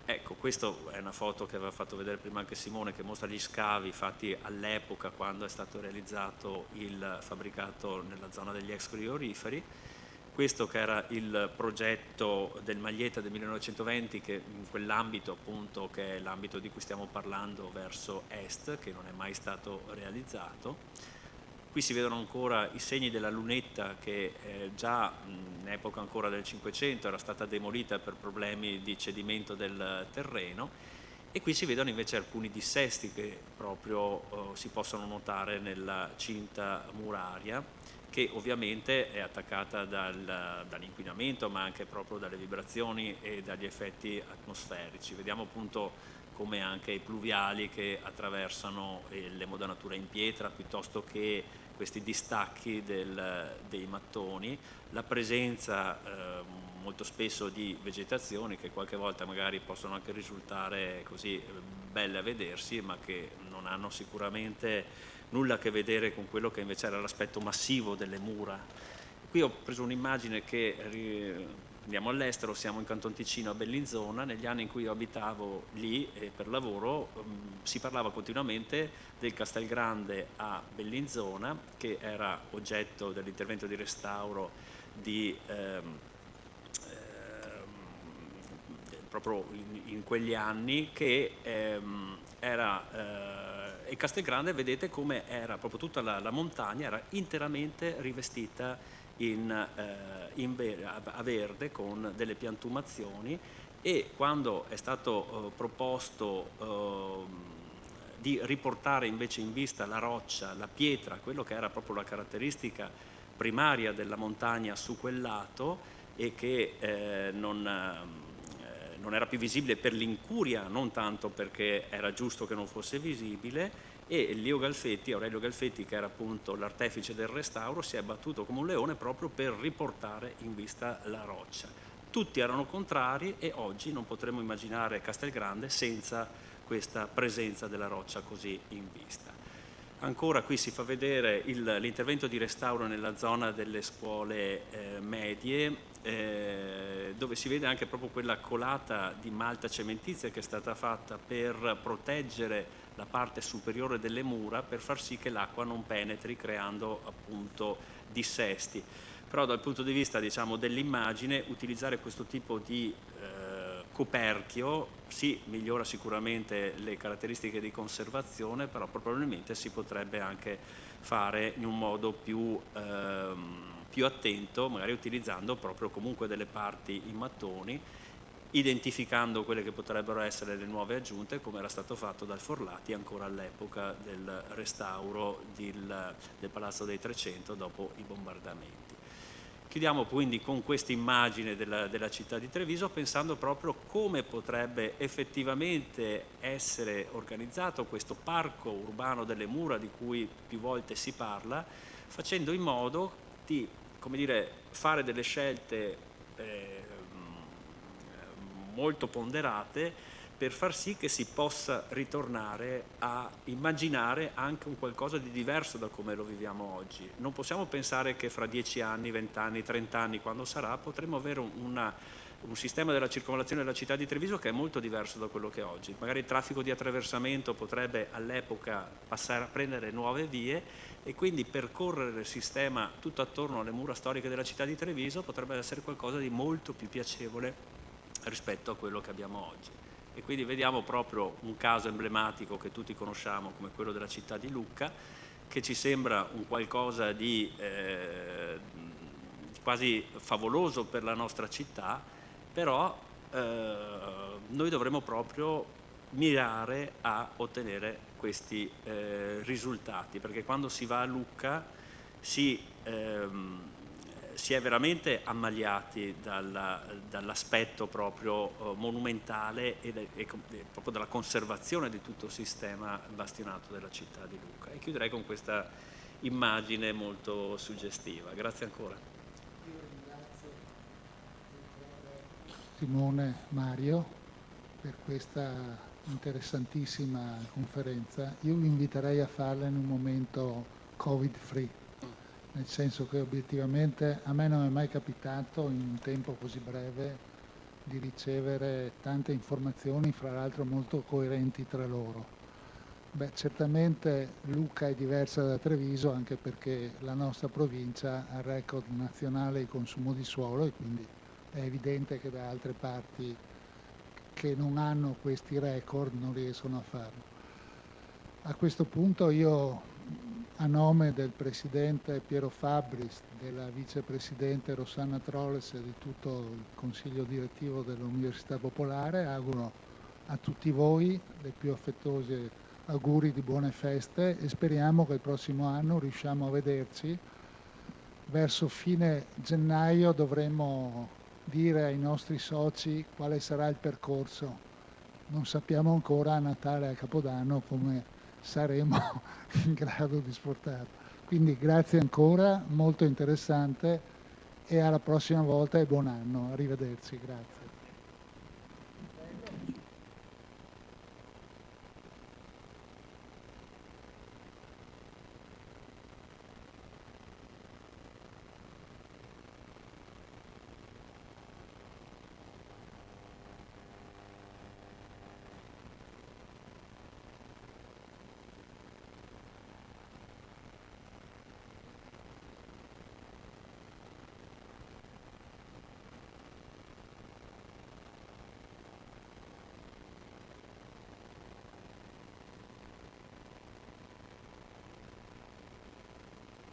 Ecco, questa è una foto che aveva fatto vedere prima anche Simone, che mostra gli scavi fatti all'epoca quando è stato realizzato il fabbricato nella zona degli ex frigoriferi. Questo che era il progetto del Maglietta del 1920, che in quell'ambito appunto, che è l'ambito di cui stiamo parlando verso est, che non è mai stato realizzato. Qui si vedono ancora i segni della lunetta che già in epoca ancora del Cinquecento era stata demolita per problemi di cedimento del terreno, e qui si vedono invece alcuni dissesti che proprio si possono notare nella cinta muraria, che ovviamente è attaccata dall'inquinamento, ma anche proprio dalle vibrazioni e dagli effetti atmosferici. Vediamo appunto come anche i pluviali che attraversano le modanature in pietra, piuttosto che questi distacchi dei mattoni, la presenza molto spesso di vegetazioni che qualche volta magari possono anche risultare così belle a vedersi, ma che non hanno sicuramente nulla a che vedere con quello che invece era l'aspetto massivo delle mura. Qui ho preso un'immagine che andiamo all'estero, siamo in Canton Ticino a Bellinzona. Negli anni in cui io abitavo lì per lavoro si parlava continuamente del Castelgrande a Bellinzona, che era oggetto dell'intervento di restauro proprio in quegli anni, che il Castelgrande, vedete come era proprio tutta la montagna, era interamente rivestita a verde con delle piantumazioni, e quando è stato proposto di riportare invece in vista la roccia, la pietra, quello che era proprio la caratteristica primaria della montagna su quel lato, e che non era più visibile per l'incuria, non tanto perché era giusto che non fosse visibile, e Aurelio Galfetti, che era appunto l'artefice del restauro, si è battuto come un leone proprio per riportare in vista la roccia. Tutti erano contrari, e oggi non potremmo immaginare Castelgrande senza questa presenza della roccia così in vista. Ancora qui si fa vedere l'intervento di restauro nella zona delle scuole medie, dove si vede anche proprio quella colata di malta cementizia che è stata fatta per proteggere la parte superiore delle mura, per far sì che l'acqua non penetri, creando appunto dissesti. Però dal punto di vista, diciamo, dell'immagine, utilizzare questo tipo di coperchio sì, migliora sicuramente le caratteristiche di conservazione, però probabilmente si potrebbe anche fare in un modo più attento, magari utilizzando proprio comunque delle parti in mattoni, identificando quelle che potrebbero essere le nuove aggiunte, come era stato fatto dal Forlati ancora all'epoca del restauro del Palazzo dei 300 dopo i bombardamenti. Chiudiamo quindi con questa immagine della città di Treviso, pensando proprio come potrebbe effettivamente essere organizzato questo parco urbano delle mura di cui più volte si parla, facendo in modo di, come dire, fare delle scelte molto ponderate per far sì che si possa ritornare a immaginare anche un qualcosa di diverso da come lo viviamo oggi. Non possiamo pensare che fra 10 anni, 20 anni, 30 anni, quando sarà, potremo avere un sistema della circolazione della città di Treviso che è molto diverso da quello che è oggi. Magari il traffico di attraversamento potrebbe all'epoca passare a prendere nuove vie e quindi percorrere il sistema tutto attorno alle mura storiche della città di Treviso potrebbe essere qualcosa di molto più piacevole rispetto a quello che abbiamo oggi. E quindi vediamo proprio un caso emblematico che tutti conosciamo come quello della città di Lucca, che ci sembra un qualcosa di quasi favoloso per la nostra città, però noi dovremo proprio mirare a ottenere questi risultati, perché quando si va a Lucca si è veramente ammaliati dall'aspetto proprio monumentale e proprio dalla conservazione di tutto il sistema bastionato della città di Lucca. E chiuderei con questa immagine molto suggestiva. Grazie ancora. Simone, Mario, per questa interessantissima conferenza. Io vi inviterei a farla in un momento Covid-free, nel senso che obiettivamente a me non è mai capitato in un tempo così breve di ricevere tante informazioni, fra l'altro molto coerenti tra loro. Beh, certamente Lucca è diversa da Treviso anche perché la nostra provincia ha il record nazionale di consumo di suolo e quindi è evidente che da altre parti che non hanno questi record non riescono a farlo. A questo punto io, a nome del Presidente Piero Fabbris, della Vicepresidente Rossana Trolles e di tutto il Consiglio Direttivo dell'Università Popolare, auguro a tutti voi le più affettuose auguri di buone feste e speriamo che il prossimo anno riusciamo a vederci. Verso fine gennaio dovremo dire ai nostri soci quale sarà il percorso. Non sappiamo ancora a Natale e a Capodanno come saremo in grado di esportarlo. Quindi grazie ancora, molto interessante e alla prossima volta e buon anno. Arrivederci, grazie.